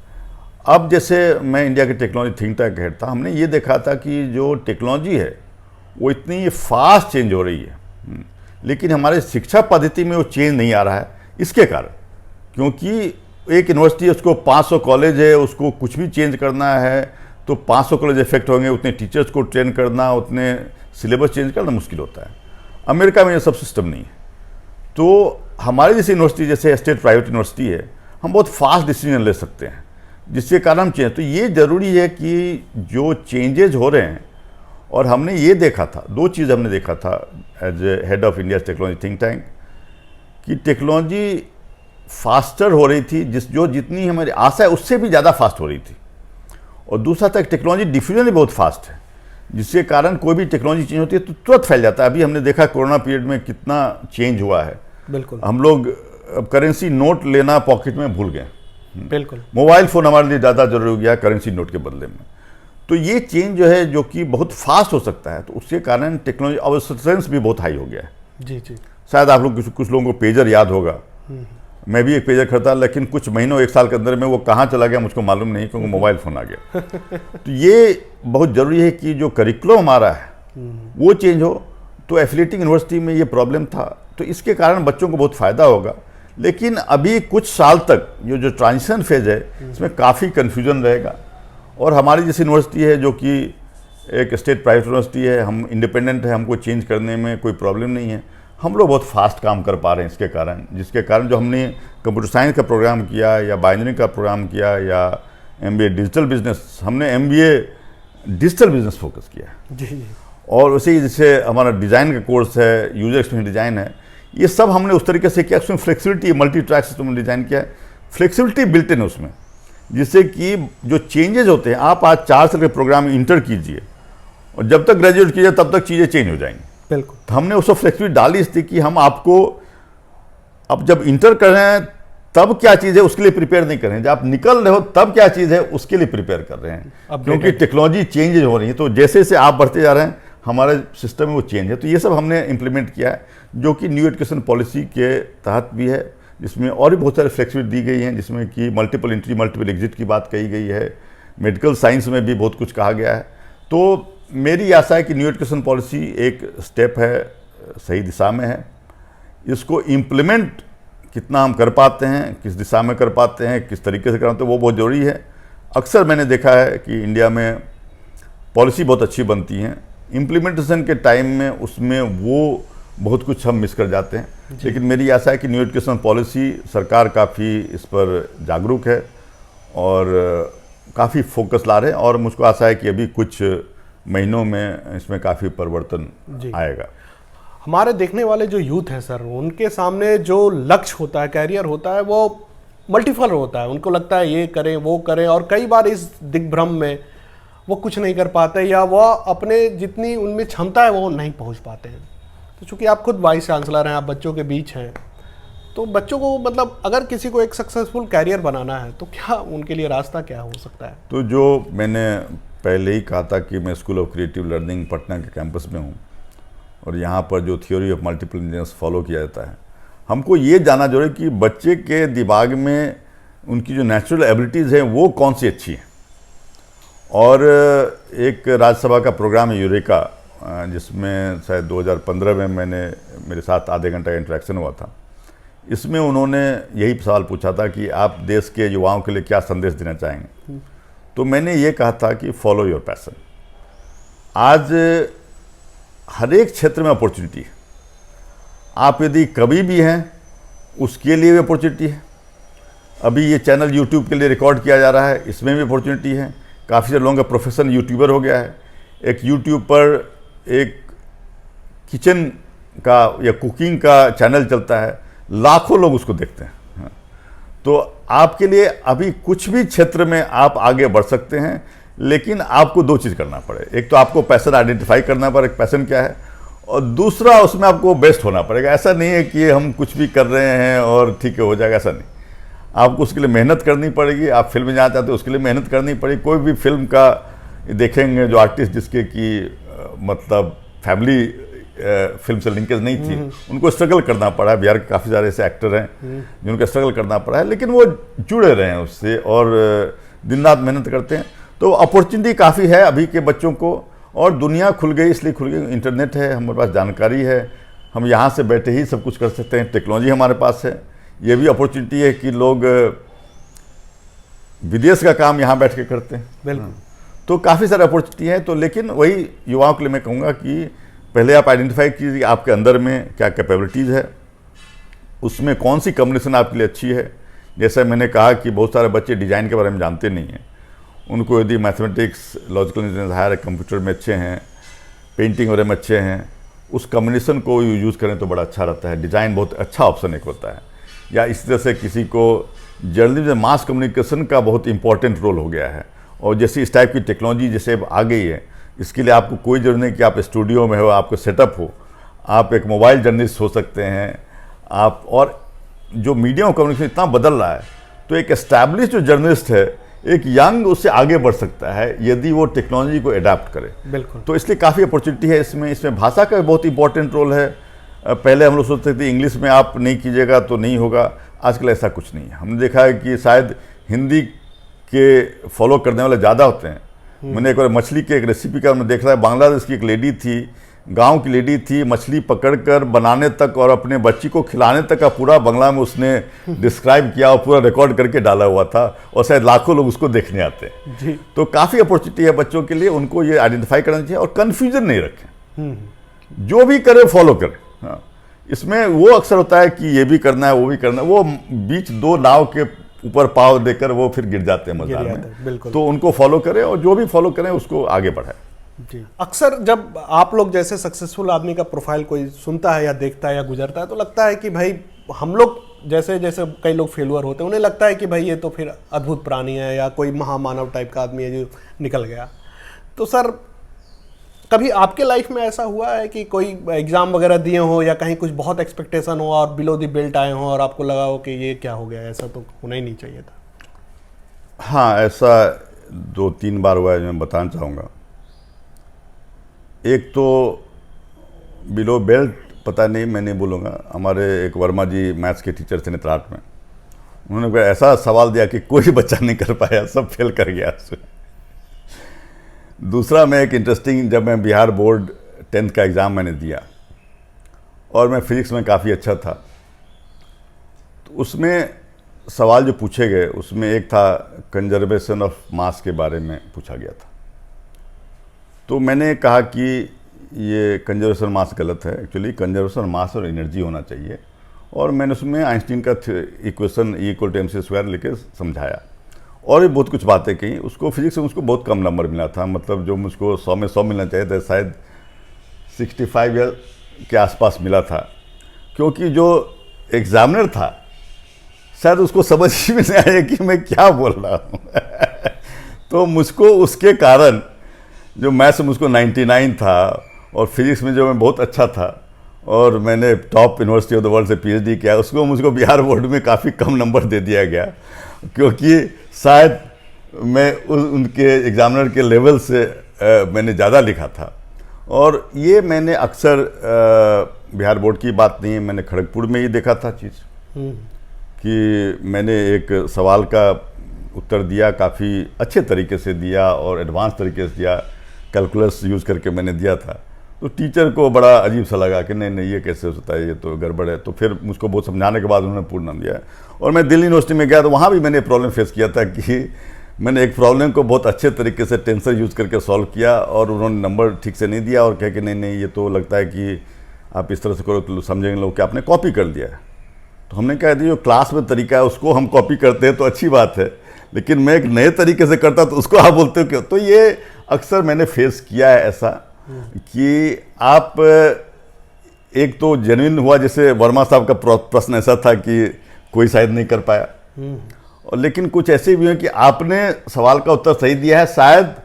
अब जैसे मैं इंडिया के टेक्नोलॉजी थिंक टैंक हेड था, हमने ये देखा था कि जो टेक्नोलॉजी है वो इतनी फास्ट चेंज हो रही है, लेकिन हमारे शिक्षा पद्धति में वो चेंज नहीं आ रहा है। इसके कारण, क्योंकि एक यूनिवर्सिटी है, उसको 500 कॉलेज है, उसको कुछ भी चेंज करना है तो 500 कॉलेज इफेक्ट होंगे, उतने टीचर्स को ट्रेन करना, उतने सिलेबस चेंज करना मुश्किल होता है। अमेरिका में ये सब सिस्टम नहीं है। तो हमारी जैसी यूनिवर्सिटी, जैसे स्टेट प्राइवेट यूनिवर्सिटी है, हम बहुत फास्ट डिसीजन ले सकते हैं, जिसके कारण हम चेंज। तो ये ज़रूरी है कि जो चेंजेज हो रहे हैं, और हमने ये देखा था, दो चीज़ हमने देखा था as a head of India technology think tank, कि टेक्नोलॉजी फास्टर हो रही थी, जितनी हमारी आशा है उससे भी ज़्यादा फास्ट हो रही थी। और दूसरा था टेक्नोलॉजी डिफ्यूजन भी बहुत फास्ट है, जिसके कारण कोई भी टेक्नोलॉजी चेंज होती है तो तुरंत फैल जाता है। अभी हमने देखा कोरोना पीरियड में कितना चेंज हुआ है। बिल्कुल। हम लोग अब करेंसी नोट लेना पॉकेट में भूल गए। बिल्कुल। मोबाइल फ़ोन हमारे लिए ज़्यादा जरूरी हो गया करेंसी नोट के बदले में। तो ये चेंज जो है, जो कि बहुत फास्ट हो सकता है, तो उसके कारण टेक्नोलॉजी अवसरेंस भी बहुत हाई हो गया है। जी जी। शायद आप लोग कुछ लोगों को पेजर याद होगा। मैं भी एक पेजर खरीदा, लेकिन कुछ महीनों, एक साल के अंदर में वो कहाँ चला गया मुझको मालूम नहीं, क्योंकि मोबाइल फ़ोन आ गया। तो ये बहुत ज़रूरी है कि जो करिकुलम हमारा है वो चेंज हो। तो एफिलिएटिंग यूनिवर्सिटी में ये प्रॉब्लम था, तो इसके कारण बच्चों को बहुत फ़ायदा होगा। लेकिन अभी कुछ साल तक जो ट्रांजिशन फेज है, इसमें काफ़ी कन्फ्यूजन रहेगा। और हमारी जैसी यूनिवर्सिटी है, जो कि एक स्टेट प्राइवेट यूनिवर्सिटी है, हम इंडिपेंडेंट है, हमको चेंज करने में कोई प्रॉब्लम नहीं है। हम लोग बहुत फास्ट काम कर पा रहे हैं इसके कारण, जिसके कारण जो हमने कंप्यूटर साइंस का प्रोग्राम किया या बाइनरी का प्रोग्राम किया या MBA डिजिटल बिजनेस, हमने MBA डिजिटल बिजनेस फोकस किया है। जी। और उसी जैसे हमारा डिज़ाइन का कोर्स है, यूजर एक्सपीरियंस डिज़ाइन है, ये सब हमने उस तरीके से किया, उसमें फ्लेक्सिबिलिटी, मल्टी ट्रैक सिस्टम में डिज़ाइन किया है, फ्लेक्सिबिलिटी बिल्ट इन उसमें, जिससे कि जो चेंजेस होते हैं, आप आज 4 साल के प्रोग्राम में इंटर कीजिए और जब तक ग्रेजुएट कीजिए तब तक चीज़ें चेंज हो जाएंगी। बिल्कुल। तो हमने उसको फ्लेक्सिबिलिटी डाली इसलिए कि हम आपको अब जब इंटर कर रहे हैं तब क्या चीज़ है उसके लिए प्रिपेयर नहीं कर रहे हैं, जब आप निकल रहे हो तब क्या चीज़ है उसके लिए प्रिपेयर कर रहे हैं, क्योंकि टेक्नोलॉजी चेंजेज हो रही है। तो जैसे जैसे आप बढ़ते जा रहे हैं हमारे सिस्टम में वो चेंज है। तो ये सब हमने इम्प्लीमेंट किया है, जो कि न्यू एजुकेशन पॉलिसी के तहत भी है, जिसमें और भी बहुत सारे फ्लेक्सिबिलिटी दी गई हैं, जिसमें कि मल्टीपल एंट्री मल्टीपल एग्जिट की बात कही गई है, मेडिकल साइंस में भी बहुत कुछ कहा गया है। तो मेरी आशा है कि न्यू एजुकेशन पॉलिसी एक स्टेप है, सही दिशा में है। इसको इम्प्लीमेंट कितना हम कर पाते हैं, किस दिशा में कर पाते हैं, किस तरीके से कराते हैं, वो बहुत ज़रूरी है। अक्सर मैंने देखा है कि इंडिया में पॉलिसी बहुत अच्छी बनती हैं, इम्प्लीमेंटेशन के टाइम में उसमें वो बहुत कुछ हम मिस कर जाते हैं। लेकिन मेरी आशा है कि न्यू एजुकेशन पॉलिसी सरकार काफ़ी इस पर जागरूक है और काफ़ी फोकस ला रहे हैं, और मुझको आशा है कि अभी कुछ महीनों में इसमें काफ़ी परिवर्तन आएगा। हमारे देखने वाले जो यूथ हैं सर, उनके सामने जो लक्ष्य होता है, कैरियर होता है, वो मल्टीपल होता है। उनको लगता है ये करें वो करें, और कई बार इस दिग्भ्रम में वो कुछ नहीं कर पाते, या वह अपने जितनी उनमें क्षमता है वो नहीं पहुंच पाते हैं। तो चूँकि आप खुद वाइस चांसलर हैं, आप बच्चों के बीच हैं, तो बच्चों को मतलब अगर किसी को एक सक्सेसफुल कैरियर बनाना है तो क्या उनके लिए रास्ता क्या हो सकता है? तो जो मैंने पहले ही कहा था कि मैं school of creative learning Patna के कैंपस में हूँ, और यहाँ पर जो theory of multiple intelligence follow किया जाता है, हमको ये जानना जरूरी कि बच्चे के दिमाग में उनकी जो नेचुरल एबिलिटीज़ हैं वो कौन सी अच्छी हैं। और एक राज्यसभा का प्रोग्राम है यूरेका, जिसमें शायद 2015 में मेरे साथ आधे घंटे का इंटरेक्शन हुआ था। इसमें उन्होंने यही सवाल पूछा था कि आप देश के युवाओं के लिए क्या संदेश देना चाहेंगे। तो मैंने ये कहा था कि फॉलो योर पैशन। आज हर एक क्षेत्र में अपॉर्चुनिटी है, आप यदि कभी भी हैं उसके लिए भी अपॉर्चुनिटी है। अभी ये चैनल यूट्यूब के लिए रिकॉर्ड किया जा रहा है, इसमें भी अपॉर्चुनिटी है। काफ़ी सारे लोगों का प्रोफेशन यूट्यूबर हो गया है। एक यूट्यूब पर एक किचन का या कुकिंग का चैनल चलता है, लाखों लोग उसको देखते हैं। तो आपके लिए अभी कुछ भी क्षेत्र में आप आगे बढ़ सकते हैं, लेकिन आपको 2 चीज़ करना पड़े। एक तो आपको पैशन आइडेंटिफाई करना पड़ेगा, पैशन क्या है, और दूसरा उसमें आपको बेस्ट होना पड़ेगा। ऐसा नहीं है कि हम कुछ भी कर रहे हैं और ठीक है हो जाएगा, ऐसा नहीं। आपको उसके लिए मेहनत करनी पड़ेगी। आप फिल्म में जाना चाहते हो उसके लिए मेहनत करनी पड़ेगी। कोई भी फिल्म का देखेंगे जो आर्टिस्ट जिसके कि मतलब फैमिली फिल्म से लिंकेज नहीं थी, उनको स्ट्रगल करना पड़ा है। बिहार के काफ़ी सारे ऐसे एक्टर हैं जिनको स्ट्रगल करना पड़ा है, लेकिन वो जुड़े रहे हैं उससे और दिन रात मेहनत करते हैं। तो अपॉर्चुनिटी काफ़ी है अभी के बच्चों को, और दुनिया खुल गई, इसलिए खुल गई। इंटरनेट है, हमारे पास जानकारी है, हम यहाँ से बैठे ही सब कुछ कर सकते हैं। टेक्नोलॉजी हमारे पास है। ये भी अपॉर्चुनिटी है कि लोग विदेश का काम यहाँ बैठ के करते हैं। बिल्कुल। तो काफ़ी सारे अपॉर्चुनिटी है। तो लेकिन वही युवाओं के लिए मैं कहूँगा कि पहले आप आइडेंटिफाई कीजिए आपके अंदर में क्या कैपेबिलिटीज़ है, उसमें कौन सी कॉम्बिनेशन आपके लिए अच्छी है। जैसे मैंने कहा कि बहुत सारे बच्चे डिज़ाइन के बारे में जानते नहीं हैं, उनको यदि mathematics, logical engineering higher, computer में अच्छे हैं, पेंटिंग वगैरह में अच्छे हैं, उस कॉम्बिनेशन को यूज़ करें तो बड़ा अच्छा रहता है। डिज़ाइन बहुत अच्छा ऑप्शन एक होता है। या इस तरह से किसी को जर्नलिज्म, मास कम्युनिकेशन का बहुत इंपॉर्टेंट रोल हो गया है, और जैसे इस टाइप की टेक्नोलॉजी जैसे आ गई है, इसके लिए आपको कोई जरूरत नहीं कि आप स्टूडियो में हो, आपको सेटअप हो, आप एक मोबाइल जर्नलिस्ट हो सकते हैं आप। और जो मीडिया कम्युनिकेशन इतना बदल रहा है, तो एक एस्टैब्लिश जो जर्नलिस्ट है, एक यंग उससे आगे बढ़ सकता है यदि वो टेक्नोलॉजी को अडाप्ट करे। बिल्कुल। तो इसलिए काफ़ी अपॉर्चुनिटी है इसमें भाषा का बहुत इंपॉर्टेंट रोल है। पहले हम लोग सोचते थे इंग्लिश में आप नहीं कीजिएगा तो नहीं होगा, आजकल ऐसा कुछ नहीं है। हमने देखा है कि शायद हिंदी के फॉलो करने वाले ज़्यादा होते हैं। मैंने एक बार मछली के एक रेसिपी का मैं देख रहा है, बांग्लादेश की एक लेडी थी, गांव की लेडी थी, मछली पकड़कर बनाने तक और अपने बच्ची को खिलाने तक का पूरा बांग्ला में उसने डिस्क्राइब किया और पूरा रिकॉर्ड करके डाला हुआ था, और शायद लाखों लोग उसको देखने आते हैं जी। तो काफ़ी अपॉर्चुनिटी है बच्चों के लिए, उनको ये आइडेंटिफाई करना चाहिए और कन्फ्यूजन नहीं रखें, जो भी करे फॉलो करें। हाँ, इसमें वो अक्सर होता है कि ये भी करना है वो भी करना है, वो बीच दो नाव के ऊपर पाव देकर वो फिर गिर जाते हैं मैदान में। बिल्कुल। तो उनको फॉलो करें और जो भी फॉलो करें उसको आगे बढ़ाएं। जी, अक्सर जब आप लोग जैसे सक्सेसफुल आदमी का प्रोफाइल कोई सुनता है या देखता है या गुजरता है तो लगता है कि भाई हम लोग जैसे जैसे कई लोग फेलुअर होते हैं उन्हें लगता है कि भाई ये तो फिर अद्भुत प्राणी है या कोई महामानव टाइप का आदमी है जो निकल गया। तो सर कभी आपके लाइफ में ऐसा हुआ है कि कोई एग्ज़ाम वगैरह दिए हो या कहीं कुछ बहुत एक्सपेक्टेशन हो और बिलो द बेल्ट आए हो और आपको लगा हो कि ये क्या हो गया, ऐसा तो होना ही नहीं चाहिए था? हाँ, ऐसा 2-3 बार हुआ है जो मैं बताना चाहूँगा। एक तो बिलो बेल्ट पता नहीं, मैं नहीं बोलूँगा। हमारे एक वर्मा जी मैथ्स के टीचर थे नेत्राट में, उन्होंने कोई ऐसा सवाल दिया कि कोई बच्चा नहीं कर पाया, सब फेल कर गया उसमें। दूसरा मैं एक इंटरेस्टिंग, जब मैं बिहार बोर्ड 10th का एग्ज़ाम मैंने दिया और मैं फिजिक्स में काफ़ी अच्छा था, तो उसमें सवाल जो पूछे गए उसमें एक था कंजर्वेशन ऑफ मास के बारे में पूछा गया था। तो मैंने कहा कि ये कंजर्वेशन मास गलत है, एक्चुअली कंजर्वेशन मास और एनर्जी होना चाहिए। और मैंने उसमें आइंस्टीन का इक्वेशन E=mc² लेके समझाया और भी बहुत कुछ बातें कही। उसको फिजिक्स में उसको बहुत कम नंबर मिला था, मतलब जो मुझको 100 में 100 मिलना चाहिए था शायद 65 या के आसपास मिला था, क्योंकि जो एग्जामिनर था शायद उसको समझ ही में नहीं आया कि मैं क्या बोल रहा हूँ। तो मुझको उसके कारण जो मैथ्स में मुझको 99 था और फिजिक्स में जो मैं बहुत अच्छा था और मैंने top university of the world से PhD किया, उसको मुझको बिहार बोर्ड में काफ़ी कम नंबर दे दिया गया, क्योंकि शायद मैं उनके एग्जामिनर के लेवल से मैंने ज़्यादा लिखा था। और ये मैंने अक्सर बिहार बोर्ड की बात नहीं है, मैंने खड़गपुर में ही देखा था चीज़ कि मैंने एक सवाल का उत्तर दिया, काफ़ी अच्छे तरीके से दिया और एडवांस तरीके से दिया, कैलकुलस यूज़ करके मैंने दिया था। तो टीचर को बड़ा अजीब सा लगा कि नहीं नहीं ये कैसे होता है, ये तो गड़बड़ है। तो फिर मुझको बहुत समझाने के बाद उन्होंने पूर्ण नाम दिया। और मैं दिल्ली यूनिवर्सिटी में गया तो वहाँ भी मैंने प्रॉब्लम फेस किया था कि मैंने एक प्रॉब्लम को बहुत अच्छे तरीके से टेंसर यूज़ करके सॉल्व किया और उन्होंने नंबर ठीक से नहीं दिया और कहे कि नहीं नहीं ये तो लगता है कि आप इस तरह से करो तो समझेंगे लोग कि आपने कॉपी कर दिया है। तो हमने कहा जो क्लास में तरीका है उसको हम कॉपी करते हैं तो अच्छी बात है, लेकिन मैं एक नए तरीके से करता तो उसको आप बोलते हो क्यों? तो ये अक्सर मैंने फेस किया है ऐसा कि आप एक तो जेन्युइन हुआ, जैसे वर्मा साहब का प्रश्न ऐसा था कि कोई शायद नहीं कर पाया, और लेकिन कुछ ऐसे भी हैं कि आपने सवाल का उत्तर सही दिया है, शायद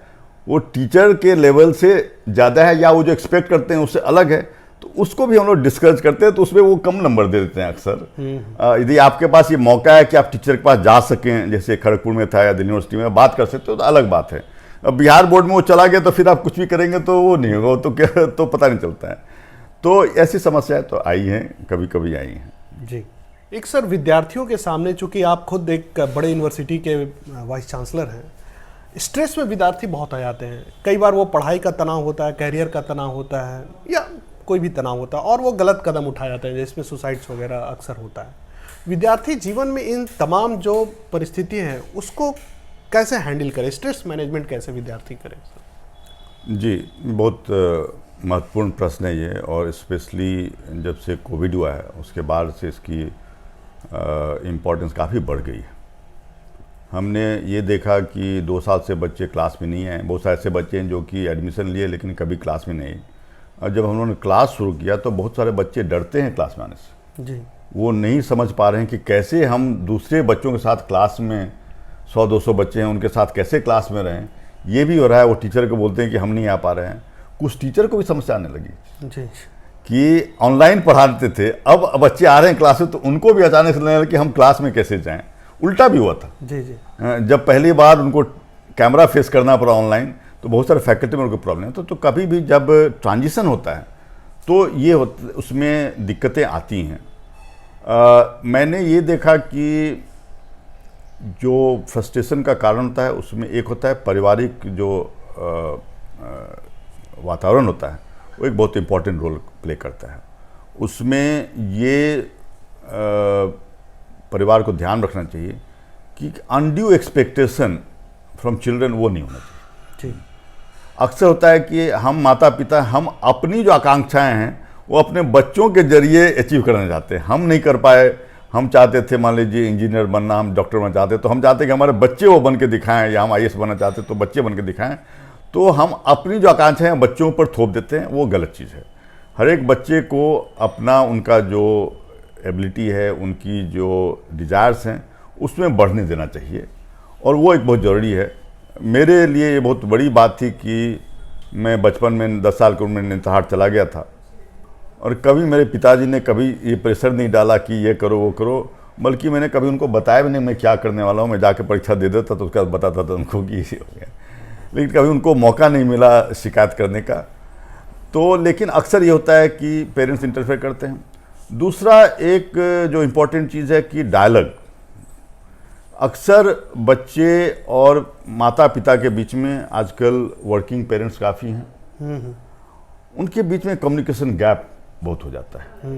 वो टीचर के लेवल से ज़्यादा है या वो जो एक्सपेक्ट करते हैं उससे अलग है, तो उसको भी हम लोग डिस्कस करते हैं तो उसमें वो कम नंबर दे देते हैं अक्सर। यदि आपके पास ये मौका है कि आप टीचर के पास जा सकें, जैसे खड़गपुर में था या दिल्ली यूनिवर्सिटी में बात कर सकते हो तो अलग बात है। अब बिहार बोर्ड में वो चला गया तो फिर आप कुछ भी करेंगे तो वो नहीं होगा, तो क्या तो पता नहीं चलता है। तो ऐसी समस्याएं तो आई हैं, कभी कभी आई हैं जी। एक सर विद्यार्थियों के सामने, चूंकि आप खुद एक बड़े यूनिवर्सिटी के वाइस चांसलर हैं, स्ट्रेस में विद्यार्थी बहुत आ जाते हैं। कई बार वो पढ़ाई का तनाव होता है, कैरियर का तनाव होता है या कोई भी तनाव होता है और वो गलत कदम उठा जाते हैं, जिसमें सुसाइड्स वगैरह अक्सर होता है। विद्यार्थी जीवन में इन तमाम जो परिस्थिति हैं उसको कैसे हैंडल करें, स्ट्रेस मैनेजमेंट कैसे विद्यार्थी करें? जी, बहुत महत्वपूर्ण प्रश्न है ये, और स्पेशली जब से कोविड हुआ है उसके बाद से इसकी इम्पोर्टेंस काफ़ी बढ़ गई है। हमने ये देखा कि 2 साल से बच्चे क्लास में नहीं आए, बहुत सारे ऐसे बच्चे हैं जो कि एडमिशन लिए लेकिन कभी क्लास में नहीं। और जब हम लोगों ने क्लास शुरू किया तो बहुत सारे बच्चे डरते हैं क्लास में आने से जी। वो नहीं समझ पा रहे हैं कि कैसे हम दूसरे बच्चों के साथ क्लास में 100-200 बच्चे हैं उनके साथ कैसे क्लास में रहें। ये भी हो रहा है, वो टीचर को बोलते हैं कि हम नहीं आ पा रहे हैं। कुछ टीचर को भी समस्या आने लगी जी कि ऑनलाइन पढ़ाते थे, अब बच्चे आ रहे हैं क्लास में तो उनको भी अचानक से लगने लगा कि हम क्लास में कैसे जाएं। उल्टा भी हुआ था जी जी। जब पहली बार उनको कैमरा फेस करना पड़ा ऑनलाइन तो बहुत सारे फैकल्टी में उनको प्रॉब्लम है। तो कभी भी जब ट्रांजिशन होता है तो ये उसमें दिक्कतें आती हैं। मैंने ये देखा कि जो फ्रस्ट्रेशन का कारण होता है उसमें एक होता है पारिवारिक जो वातावरण होता है वो एक बहुत इम्पॉर्टेंट रोल प्ले करता है। उसमें ये परिवार को ध्यान रखना चाहिए कि अनड्यू एक्सपेक्टेशन फ्रॉम चिल्ड्रन वो नहीं होना चाहिए। जी। अक्सर होता है कि हम माता पिता हम अपनी जो आकांक्षाएं हैं वो अपने बच्चों के जरिए अचीव करना चाहते हैं। हम नहीं कर पाए, हम चाहते थे मान लीजिए इंजीनियर बनना, हम डॉक्टर बनना चाहते, तो हम चाहते कि हमारे बच्चे वो बन के दिखाएं, या हम IAS बनना चाहते तो बच्चे बन के दिखाएं। तो हम अपनी जो आकांक्षाएं बच्चों पर थोप देते हैं, वो गलत चीज़ है। हर एक बच्चे को अपना उनका जो एबिलिटी है, उनकी जो डिज़ायर्स हैं, उसमें बढ़ने देना चाहिए, और वो एक बहुत ज़रूरी है। मेरे लिए ये बहुत बड़ी बात थी कि मैं बचपन में 10 साल की उम्र में नेतरहाट चला गया था, और कभी मेरे पिताजी ने कभी ये प्रेशर नहीं डाला कि ये करो वो करो, बल्कि मैंने कभी उनको बताया भी नहीं मैं क्या करने वाला हूँ। मैं जाके परीक्षा दे देता तो उसके बाद बताता था उनको कि ये हो गया, लेकिन कभी उनको मौका नहीं मिला शिकायत करने का। तो लेकिन अक्सर ये होता है कि पेरेंट्स इंटरफेयर करते हैं। दूसरा एक जो इम्पोर्टेंट चीज़ है कि डायलॉग। अक्सर बच्चे और माता पिता के बीच में आजकल वर्किंग पेरेंट्स काफ़ी हैं, उनके बीच में कम्युनिकेशन गैप बहुत हो जाता है।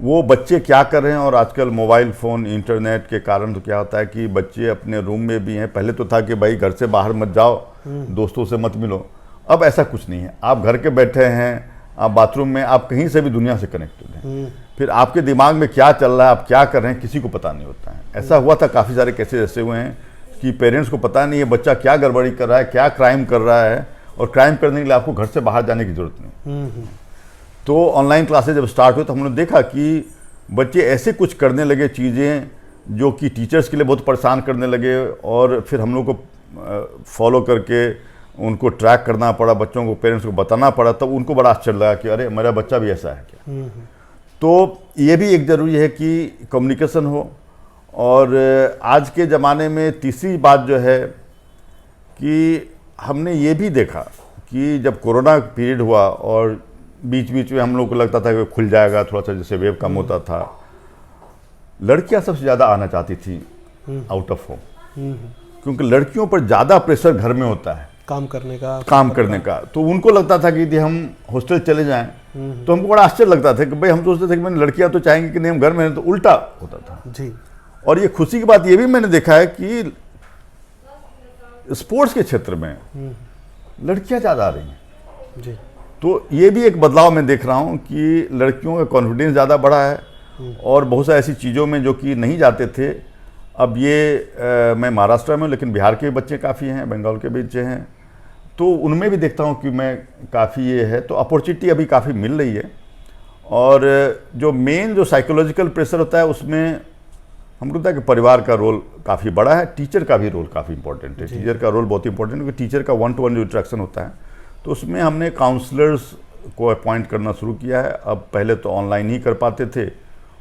वो बच्चे क्या कर रहे हैं, और आजकल मोबाइल फ़ोन इंटरनेट के कारण तो क्या होता है कि बच्चे अपने रूम में भी हैं। पहले तो था कि भाई घर से बाहर मत जाओ, दोस्तों से मत मिलो, अब ऐसा कुछ नहीं है। आप घर के बैठे हैं, आप बाथरूम में, आप कहीं से भी दुनिया से कनेक्टेड हैं। फिर आपके दिमाग में क्या चल रहा है, आप क्या कर रहे हैं, किसी को पता नहीं होता है। ऐसा हुआ था, काफ़ी सारे केसेस ऐसे हुए हैं कि पेरेंट्स को पता नहीं है बच्चा क्या गड़बड़ी कर रहा है, क्या क्राइम कर रहा है, और क्राइम करने के लिए आपको घर से बाहर जाने की जरूरत नहीं। तो ऑनलाइन क्लासेज जब स्टार्ट हुई तो हमने देखा कि बच्चे ऐसे कुछ करने लगे चीज़ें जो कि टीचर्स के लिए बहुत परेशान करने लगे, और फिर हम लोग को फॉलो करके उनको ट्रैक करना पड़ा, बच्चों को पेरेंट्स को बताना पड़ा। तब उनको बड़ा आश्चर्य लगा कि अरे मेरा बच्चा भी ऐसा है क्या। तो ये भी एक ज़रूरी है कि कम्युनिकेशन हो। और आज के ज़माने में तीसरी बात जो है कि हमने ये भी देखा कि जब कोरोना पीरियड हुआ और बीच बीच में हम लोग को लगता था कि खुल जाएगा थोड़ा सा, जैसे वेव कम होता था, लड़कियां सबसे ज़्यादा आना चाहती थी आउट ऑफ होम, क्योंकि लड़कियों पर ज़्यादा प्रेशर घर में होता है काम करने का। तो उनको लगता था कि यदि हम हॉस्टल चले जाएं तो हमको बड़ा आश्चर्य लगता था कि भाई हम सोचते थे कि मैंने लड़कियां तो चाहेंगी कि नहीं हम घर में, तो उल्टा होता था जी। और ये खुशी की बात ये भी मैंने देखा है कि स्पोर्ट्स के क्षेत्र में लड़कियां ज़्यादा आ रही हैं जी। तो ये भी एक बदलाव मैं देख रहा हूँ कि लड़कियों का कॉन्फिडेंस ज़्यादा बढ़ा है, और बहुत सारी ऐसी चीज़ों में जो कि नहीं जाते थे। अब ये मैं महाराष्ट्र में हूँ, लेकिन बिहार के बच्चे काफ़ी हैं, बंगाल के बच्चे हैं, तो उनमें भी देखता हूँ कि मैं काफ़ी ये है, तो अपॉर्चुनिटी अभी काफ़ी मिल रही है। और जो मेन जो साइकोलॉजिकल प्रेशर होता है उसमें हमको लगता है कि परिवार का रोल काफ़ी बड़ा है, टीचर का भी रोल काफ़ी इंपॉर्टेंट है। टीचर का रोल बहुत इंपॉर्टेंट है, क्योंकि टीचर का 1-to-1 जो इंटरेक्शन होता है, तो उसमें हमने काउंसलर्स को अपॉइंट करना शुरू किया है। अब पहले तो ऑनलाइन ही कर पाते थे,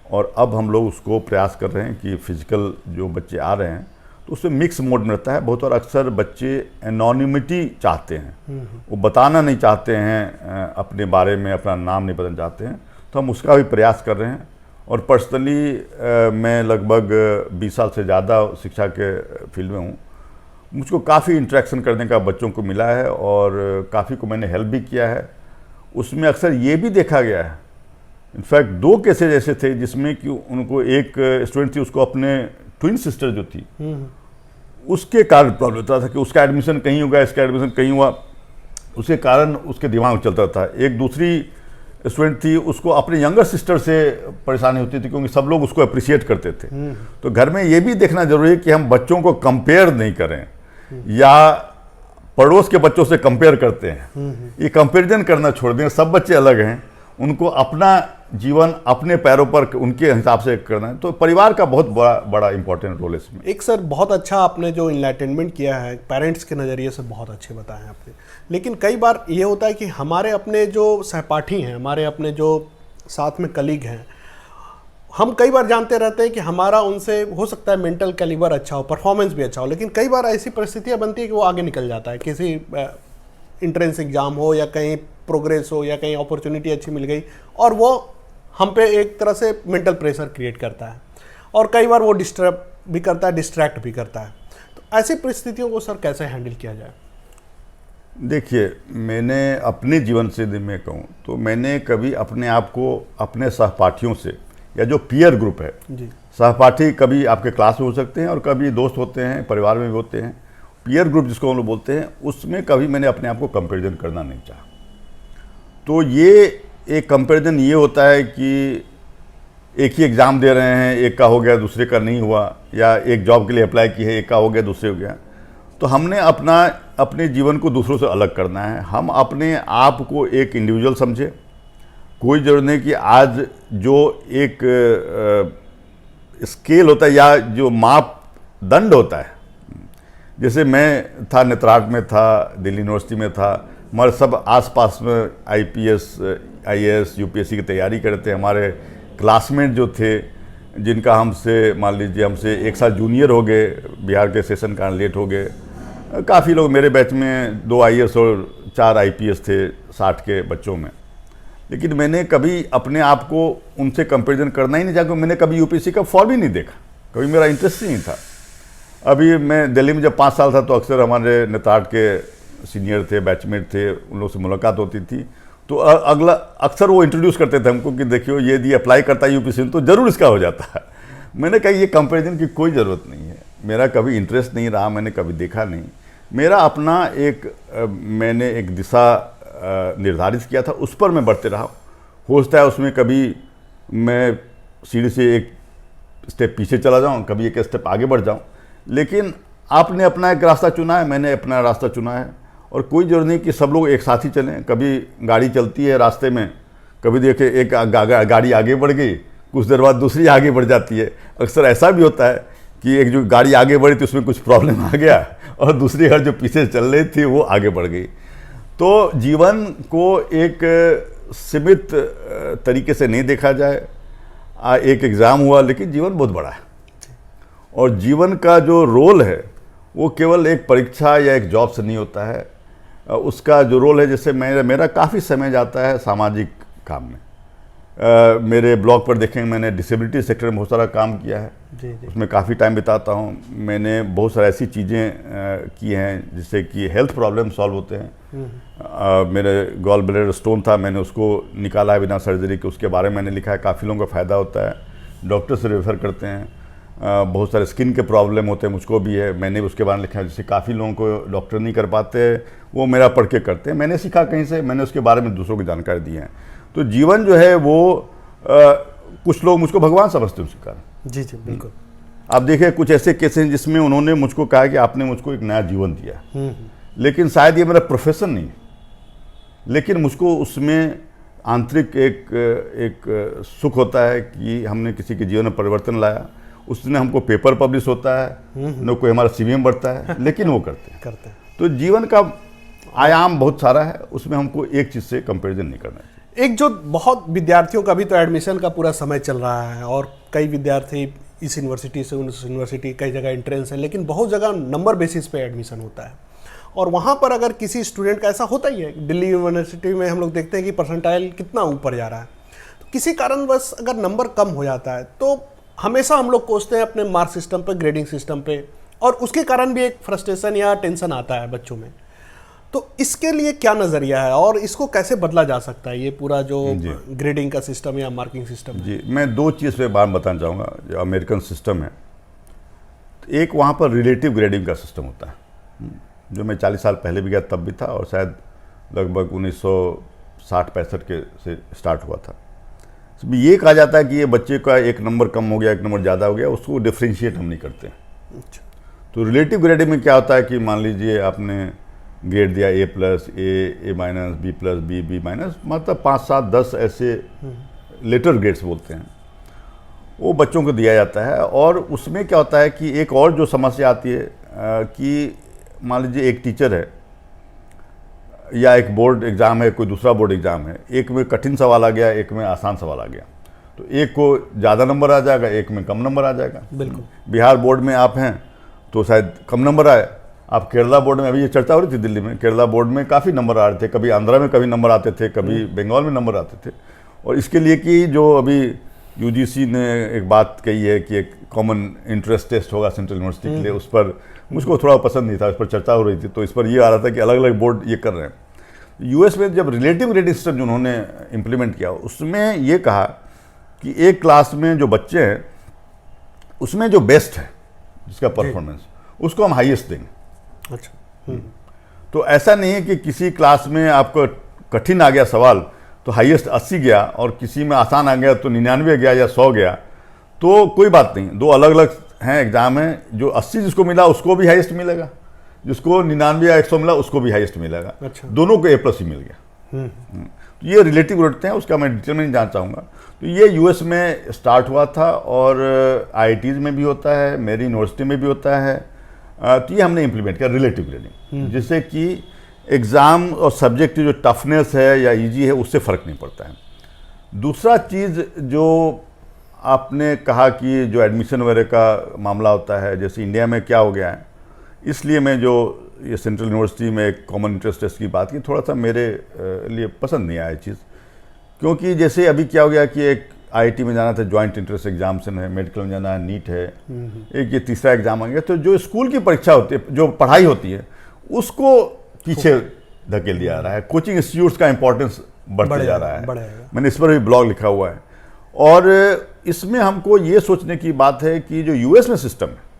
और अब हम लोग उसको प्रयास कर रहे हैं कि फिजिकल जो बच्चे आ रहे हैं तो उसमें मिक्स मोड में रहता है। बहुत और अक्सर बच्चे एनोनिमिटी चाहते हैं, वो बताना नहीं चाहते हैं अपने बारे में, अपना नाम नहीं बताना चाहते हैं, तो हम उसका भी प्रयास कर रहे हैं। और पर्सनली मैं लगभग 20 साल से ज़्यादा शिक्षा के फील्ड में हूँ, मुझको काफ़ी इंटरेक्शन करने का बच्चों को मिला है, और काफ़ी को मैंने हेल्प भी किया है। उसमें अक्सर ये भी देखा गया है, इनफैक्ट 2 केसेज ऐसे थे जिसमें कि उनको एक स्टूडेंट थी, उसको अपने ट्विन सिस्टर जो थी उसके कारण प्रॉब्लम होता था कि उसका एडमिशन कहीं होगा, इसका एडमिशन कहीं हुआ, उसके कारण उसके दिमाग में चलता था। एक दूसरी स्टूडेंट थी, उसको अपने यंगर सिस्टर से परेशानी होती थी, क्योंकि सब लोग उसको अप्रिशिएट करते थे। तो घर में ये भी देखना जरूरी है कि हम बच्चों को कंपेयर नहीं करें, या पड़ोस के बच्चों से कंपेयर करते हैं, ये कंपेरिजन करना छोड़ दें। सब बच्चे अलग हैं, उनको अपना जीवन अपने पैरों पर उनके हिसाब से करना है। तो परिवार का बहुत बड़ा इंपॉर्टेंट रोल है इसमें। एक सर बहुत अच्छा आपने जो इनलाइटनमेंट किया है पेरेंट्स के नज़रिए से, बहुत अच्छे बताए आपने। लेकिन कई बार ये होता है कि हमारे अपने जो सहपाठी हैं, हमारे अपने जो साथ में कलीग हैं, हम कई बार जानते रहते हैं कि हमारा उनसे हो सकता है मेंटल कैलिबर अच्छा हो, परफॉर्मेंस भी अच्छा हो, लेकिन कई बार ऐसी परिस्थितियाँ बनती है कि वो आगे निकल जाता है, किसी इंट्रेंस एग्जाम हो या कहीं प्रोग्रेस हो या कहीं अपॉर्चुनिटी अच्छी मिल गई, और वो हम पे एक तरह से मेंटल प्रेशर क्रिएट करता है, और कई बार वो डिस्टर्ब भी करता है, डिस्ट्रैक्ट भी करता है। तो ऐसी परिस्थितियों को सर कैसे हैंडल किया जाए? देखिए, मैंने अपने जीवन से मैं कहूँ तो मैंने कभी अपने आप को अपने सहपाठियों से, या जो पीयर ग्रुप है जी, सहपाठी कभी आपके क्लास में हो सकते हैं और कभी दोस्त होते हैं, परिवार में भी होते हैं, पीयर ग्रुप जिसको हम लोग बोलते हैं, उसमें कभी मैंने अपने आप को कंपैरिजन करना नहीं चाहा। तो ये एक कंपैरिजन ये होता है कि एक ही एग्ज़ाम दे रहे हैं, एक का हो गया दूसरे का नहीं हुआ, या एक जॉब के लिए अप्लाई की है, एक का हो गया दूसरे हो गया। तो हमने अपने जीवन को दूसरों से अलग करना है। हम अपने आप को एक इंडिविजुअल समझे। कोई ज़रूरत नहीं कि आज जो एक स्केल होता है या जो मापदंड होता है, जैसे मैं था नेत्राट में था, दिल्ली यूनिवर्सिटी में था, हमारे सब आसपास में IPS IAS UPSC की तैयारी करते हैं। हमारे क्लासमेट जो थे, जिनका हमसे मान लीजिए हमसे एक साल जूनियर हो गए, बिहार के सेशन कारण लेट हो गए, काफ़ी लोग मेरे बैच में 2 IAS और 4 IPS थे 60 के बच्चों में। लेकिन मैंने कभी अपने आप को उनसे कंपैरिजन करना ही नहीं चाहा, मैंने कभी UPSC का फॉर्म ही नहीं देखा, कभी मेरा इंटरेस्ट ही नहीं था। अभी मैं दिल्ली में जब 5 साल था तो अक्सर हमारे नेताट के सीनियर थे, बैचमेट थे, उन लोगों से मुलाकात होती थी, तो अक्सर वो इंट्रोड्यूस करते थे हमको कि देखियो ये यदि अप्लाई करता है UPSC तो ज़रूर इसका हो जाता है। मैंने कहा ये कंपैरिजन की कोई ज़रूरत नहीं है, मेरा कभी इंटरेस्ट नहीं रहा, मैंने कभी देखा नहीं। मेरा अपना मैंने एक दिशा निर्धारित किया था, उस पर मैं बढ़ते रहा। हो सकता है उसमें कभी मैं सीढ़ी से एक स्टेप पीछे चला जाऊं, कभी एक स्टेप आगे बढ़ जाऊं, लेकिन आपने अपना एक रास्ता चुना है, मैंने अपना रास्ता चुना है। और कोई जरूरत नहीं कि सब लोग एक साथ ही चलें। कभी गाड़ी चलती है रास्ते में, कभी देखे एक गाड़ी आगे बढ़ गई, कुछ देर बाद दूसरी आगे बढ़ जाती है। अक्सर ऐसा भी होता है कि एक जो गाड़ी आगे बढ़ी थी उसमें कुछ प्रॉब्लम आ गया और दूसरी गाड़ी जो पीछे चल रही थी वो आगे बढ़ गई। तो जीवन को एक सीमित तरीके से नहीं देखा जाए। एक एग्ज़ाम हुआ, लेकिन जीवन बहुत बड़ा है, और जीवन का जो रोल है वो केवल एक परीक्षा या एक जॉब से नहीं होता है। उसका जो रोल है, जैसे मेरा काफ़ी समय जाता है सामाजिक काम में। मेरे ब्लॉग पर देखेंगे मैंने डिसेबिलिटी सेक्टर में बहुत सारा काम किया है, जी जी। उसमें काफ़ी टाइम बिताता हूँ। मैंने बहुत सारी ऐसी चीज़ें की हैं जिससे कि हेल्थ प्रॉब्लम सॉल्व होते हैं। मेरे गॉल ब्लैडर स्टोन था, मैंने उसको निकाला है बिना सर्जरी के, उसके बारे में मैंने लिखा है। काफ़ी लोगों का फ़ायदा होता है, डॉक्टर से रेफ़र करते हैं। बहुत सारे स्किन के प्रॉब्लम होते हैं, मुझको भी है, मैंने उसके बारे में लिखा है। जैसे काफ़ी लोगों को डॉक्टर नहीं कर पाते, वो मेरा पढ़ के करते हैं। मैंने सीखा कहीं से, मैंने उसके बारे में दूसरों को जानकारी दी है। तो जीवन जो है वो कुछ लोग मुझको भगवान समझते हैं उसके कारण। जी जी बिल्कुल। आप देखिए कुछ ऐसे केस हैं जिसमें उन्होंने मुझको कहा कि आपने मुझको एक नया जीवन दिया, लेकिन शायद ये मेरा प्रोफेशन नहीं, लेकिन मुझको उसमें आंतरिक एक सुख होता है कि हमने किसी के जीवन में परिवर्तन लाया। उसने हमको पेपर पब्लिश होता है, न कोई हमारा CVM बढ़ता है, लेकिन वो करते हैं। तो जीवन का आयाम बहुत सारा है, उसमें हमको एक चीज़ से कंपैरिजन नहीं करना चाहिए। एक जो बहुत विद्यार्थियों का भी तो एडमिशन का पूरा समय चल रहा है, और कई विद्यार्थी इस यूनिवर्सिटी से उस यूनिवर्सिटी, कई जगह एंट्रेंस है, लेकिन बहुत जगह नंबर बेसिस पे एडमिशन होता है। और वहाँ पर अगर किसी स्टूडेंट का ऐसा होता ही है, दिल्ली यूनिवर्सिटी में हम लोग देखते हैं कि परसेंटाइल कितना ऊपर जा रहा है, तो किसी कारणवश अगर नंबर कम हो जाता है तो हमेशा हम लोग कोसते हैं अपने मार्क सिस्टम पे, ग्रेडिंग सिस्टम पे, और उसके कारण भी एक फ्रस्ट्रेशन या टेंशन आता है बच्चों में। तो इसके लिए क्या नज़रिया है और इसको कैसे बदला जा सकता है, ये पूरा जो ग्रेडिंग का सिस्टम या मार्किंग सिस्टम है? जी, मैं 2 चीज़ पे बात बताना चाहूँगा। जो अमेरिकन सिस्टम है, एक वहाँ पर रिलेटिव ग्रेडिंग का सिस्टम होता है, जो मैं 40 साल पहले भी गया तब भी था, और शायद लगभग 1960-65 के से स्टार्ट हुआ था। इसमें ये कहा जाता है कि ये बच्चे का 1 नंबर कम हो गया, 1 नंबर ज़्यादा हो गया, उसको डिफ्रेंशिएट हम नहीं करते। अच्छा। तो रिलेटिव ग्रेडिंग में क्या होता है कि मान लीजिए आपने ग्रेड दिया A+, A minus, B+, B minus, मतलब 5, 7, 10 ऐसे लेटर ग्रेड्स बोलते हैं, वो बच्चों को दिया जाता है। और उसमें क्या होता है कि एक और जो समस्या आती है कि मान लीजिए एक टीचर है या एक बोर्ड एग्ज़ाम है, कोई दूसरा बोर्ड एग्ज़ाम है, एक में कठिन सवाल आ गया, एक में आसान सवाल आ गया, तो एक को ज़्यादा नंबर आ जाएगा, एक में कम नंबर आ जाएगा। बिल्कुल। बिहार बोर्ड में आप हैं तो शायद कम नंबर आए। आप केरला बोर्ड में, अभी ये चर्चा हो रही थी दिल्ली में, केरला बोर्ड में काफ़ी नंबर आ रहे थे, कभी आंध्रा में कभी नंबर आते थे, कभी बंगाल में नंबर आते थे। और इसके लिए कि जो अभी UGC ने एक बात कही है कि एक कॉमन इंटरेस्ट टेस्ट होगा सेंट्रल यूनिवर्सिटी के लिए, उस पर मुझको थोड़ा पसंद नहीं था, उस पर चर्चा हो रही थी, तो इस पर ये आ रहा था कि अलग अलग बोर्ड ये कर रहे हैं। US में जब रिलेटिव ग्रेडिंग सिस्टम जो उन्होंने इम्प्लीमेंट किया, उसमें ये कहा कि एक क्लास में जो बच्चे हैं उसमें जो बेस्ट है जिसका परफॉर्मेंस, उसको हम हाईएस्ट देंगे। अच्छा। तो ऐसा नहीं है कि किसी क्लास में आपको कठिन आ गया सवाल तो हाईएस्ट 80 गया और किसी में आसान आ गया तो 99 गया या 100 गया, तो कोई बात नहीं, दो अलग अलग हैं एग्ज़ाम हैं। जो 80 जिसको मिला उसको भी हाईएस्ट मिलेगा, जिसको 99 या 100 मिला उसको भी हाईएस्ट मिलेगा। अच्छा। दोनों को A+ ही मिल गया। तो ये रिलेटिव रेट हैं, उसका मैं डिटेल में नहीं जानना चाहूँगा। तो ये यूएस में स्टार्ट हुआ था और IITs में भी होता है, मेरी यूनिवर्सिटी में भी होता है। तो ये हमने इम्प्लीमेंट किया रिलेटिव ग्रेडिंग, जिससे कि एग्ज़ाम और सब्जेक्ट की जो टफनेस है या ईजी है उससे फ़र्क नहीं पड़ता है। दूसरा चीज़ जो आपने कहा कि जो एडमिशन वगैरह का मामला होता है, जैसे इंडिया में क्या हो गया है, इसलिए मैं जो ये सेंट्रल यूनिवर्सिटी में एक कॉमन इंटरेस्ट टेस्ट की बात की, थोड़ा सा मेरे लिए पसंद नहीं आया चीज़। क्योंकि जैसे अभी क्या हो गया कि एक IIT में जाना था, जॉइंट इंट्रेंस एग्जामिनेशन है, मेडिकल में जाना है, नीट है, एक ये तीसरा एग्जाम आ गया। तो जो स्कूल की परीक्षा होती है, जो पढ़ाई होती है, उसको पीछे धकेल दिया जा रहा है। कोचिंग इंस्टीट्यूट्स का इंपॉर्टेंस बढ़ते जा रहा है। मैंने इस पर भी ब्लॉग लिखा हुआ है। और इसमें हमको ये सोचने की बात है कि जो यूएस में सिस्टम है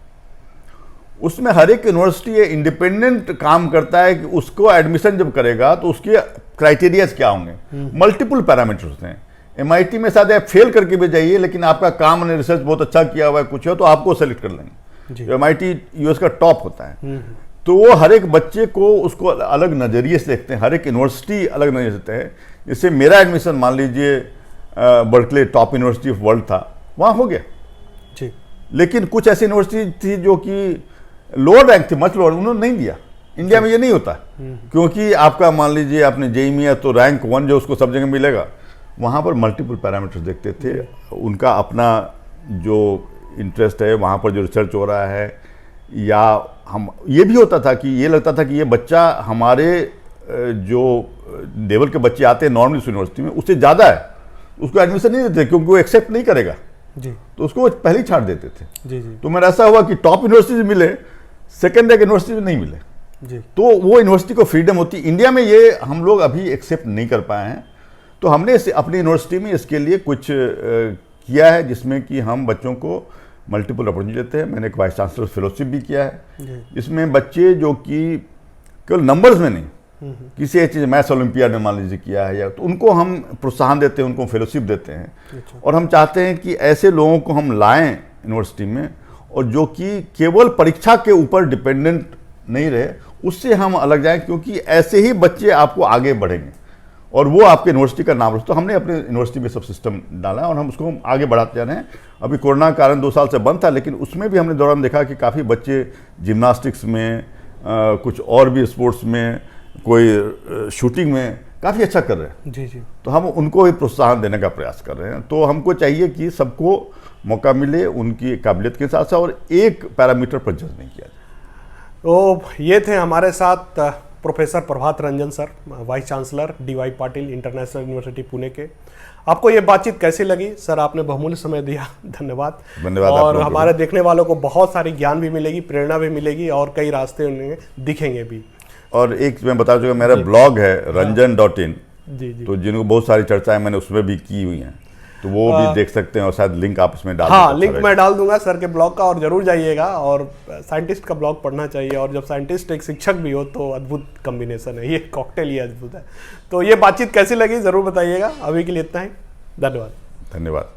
उसमें हर एक यूनिवर्सिटी इंडिपेंडेंट काम करता है कि उसको एडमिशन जब करेगा तो उसके क्राइटेरियाज क्या होंगे, मल्टीपल पैरामीटर्स होते हैं। MIT में शायद आप फेल करके भी जाइए, लेकिन आपका काम और रिसर्च बहुत अच्छा किया हुआ है कुछ है तो आपको सेलेक्ट कर लेंगे। MIT यूएस का टॉप होता है। तो वो हर एक बच्चे को उसको अलग नज़रिए से देखते हैं, हर एक यूनिवर्सिटी अलग नज़रिए से देखते हैं। जैसे मेरा एडमिशन मान लीजिए Berkeley top university of world था, वहाँ हो गया जी। लेकिन कुछ ऐसी यूनिवर्सिटी थी जो कि लोअर रैंक थी, मच लोअर, उन्होंने नहीं दिया। इंडिया में ये नहीं होता, क्योंकि आपका मान लीजिए आपने JEE में है तो रैंक 1 जो उसको सब जगह मिलेगा। वहाँ पर मल्टीपल पैरामीटर्स देखते थे, उनका अपना जो इंटरेस्ट है, वहाँ पर जो रिसर्च हो रहा है, या हम ये भी होता था कि ये लगता था कि ये बच्चा हमारे जो लेवल के बच्चे आते हैं नॉर्मल यूनिवर्सिटी में उससे ज़्यादा है, उसको एडमिशन नहीं देते क्योंकि वो एक्सेप्ट नहीं करेगा जी। तो उसको पहले ही छाड़ देते थे जी जी। तो मेरा ऐसा हुआ कि टॉप यूनिवर्सिटी मिले, सेकेंड रैंक यूनिवर्सिटी में नहीं मिले जी। तो वो यूनिवर्सिटी को फ्रीडम होती। इंडिया में ये हम लोग अभी एक्सेप्ट नहीं कर पाए हैं, तो हमने अपनी यूनिवर्सिटी में इसके लिए कुछ किया है जिसमें कि हम बच्चों को मल्टीपल अपॉर्चुनिटी देते हैं। मैंने एक वाइस चांसलर फेलोशिप भी किया है, इसमें बच्चे जो कि केवल नंबर्स में नहीं, किसी एक चीज़ मैथ्स ओलंपियाड में मान लीजिए किया है, या तो उनको हम प्रोत्साहन देते हैं, उनको फेलोशिप देते हैं। अच्छा। और हम चाहते हैं कि ऐसे लोगों को हम लाएं यूनिवर्सिटी में, और जो कि केवल परीक्षा के ऊपर डिपेंडेंट नहीं रहे, उससे हम अलग जाएं, क्योंकि ऐसे ही बच्चे आपको आगे बढ़ेंगे और वो आपके यूनिवर्सिटी का नाम रोशन। तो हमने अपने यूनिवर्सिटी में सब सिस्टम डाला है और हम उसको आगे बढ़ाते जा रहे हैं। अभी कोरोना के कारण 2 साल से बंद था, लेकिन उसमें भी हमने दौरान देखा कि काफ़ी बच्चे जिम्नास्टिक्स में, कुछ और भी स्पोर्ट्स में, कोई शूटिंग में काफ़ी अच्छा कर रहे हैं। जी जी। तो हम उनको भी प्रोत्साहन देने का प्रयास कर रहे हैं। तो हमको चाहिए कि सबको मौका मिले उनकी काबिलियत के साथ साथ, और एक पैरामीटर पर जज नहीं किया जाए। तो ये थे हमारे साथ professor Prabhat Ranjan sir, vice chancellor DY Patil international university Pune के। आपको ये बातचीत कैसी लगी सर? आपने बहुमूल्य समय दिया, धन्यवाद। धन्यवाद। और हमारे देखने वालों को बहुत सारी ज्ञान भी मिलेगी, प्रेरणा भी मिलेगी, और कई रास्ते उन्हें दिखेंगे भी। और एक मैं बता चुका, मेरा ब्लॉग है ranjan.in, जी जी। तो जिनको बहुत सारी चर्चाएं मैंने उसमें भी की हुई हैं, तो वो भी देख सकते हैं, और शायद लिंक आप इसमें डाल हाँ, लिंक मैं डाल दूंगा सर के ब्लॉग का, और जरूर जाइएगा। और साइंटिस्ट का ब्लॉग पढ़ना चाहिए, और जब साइंटिस्ट एक शिक्षक भी हो तो अद्भुत कॉम्बिनेशन है, ये कॉकटेल ही अद्भुत है। तो ये बातचीत कैसी लगी जरूर बताइएगा। अभी के लिए इतना ही, धन्यवाद। धन्यवाद।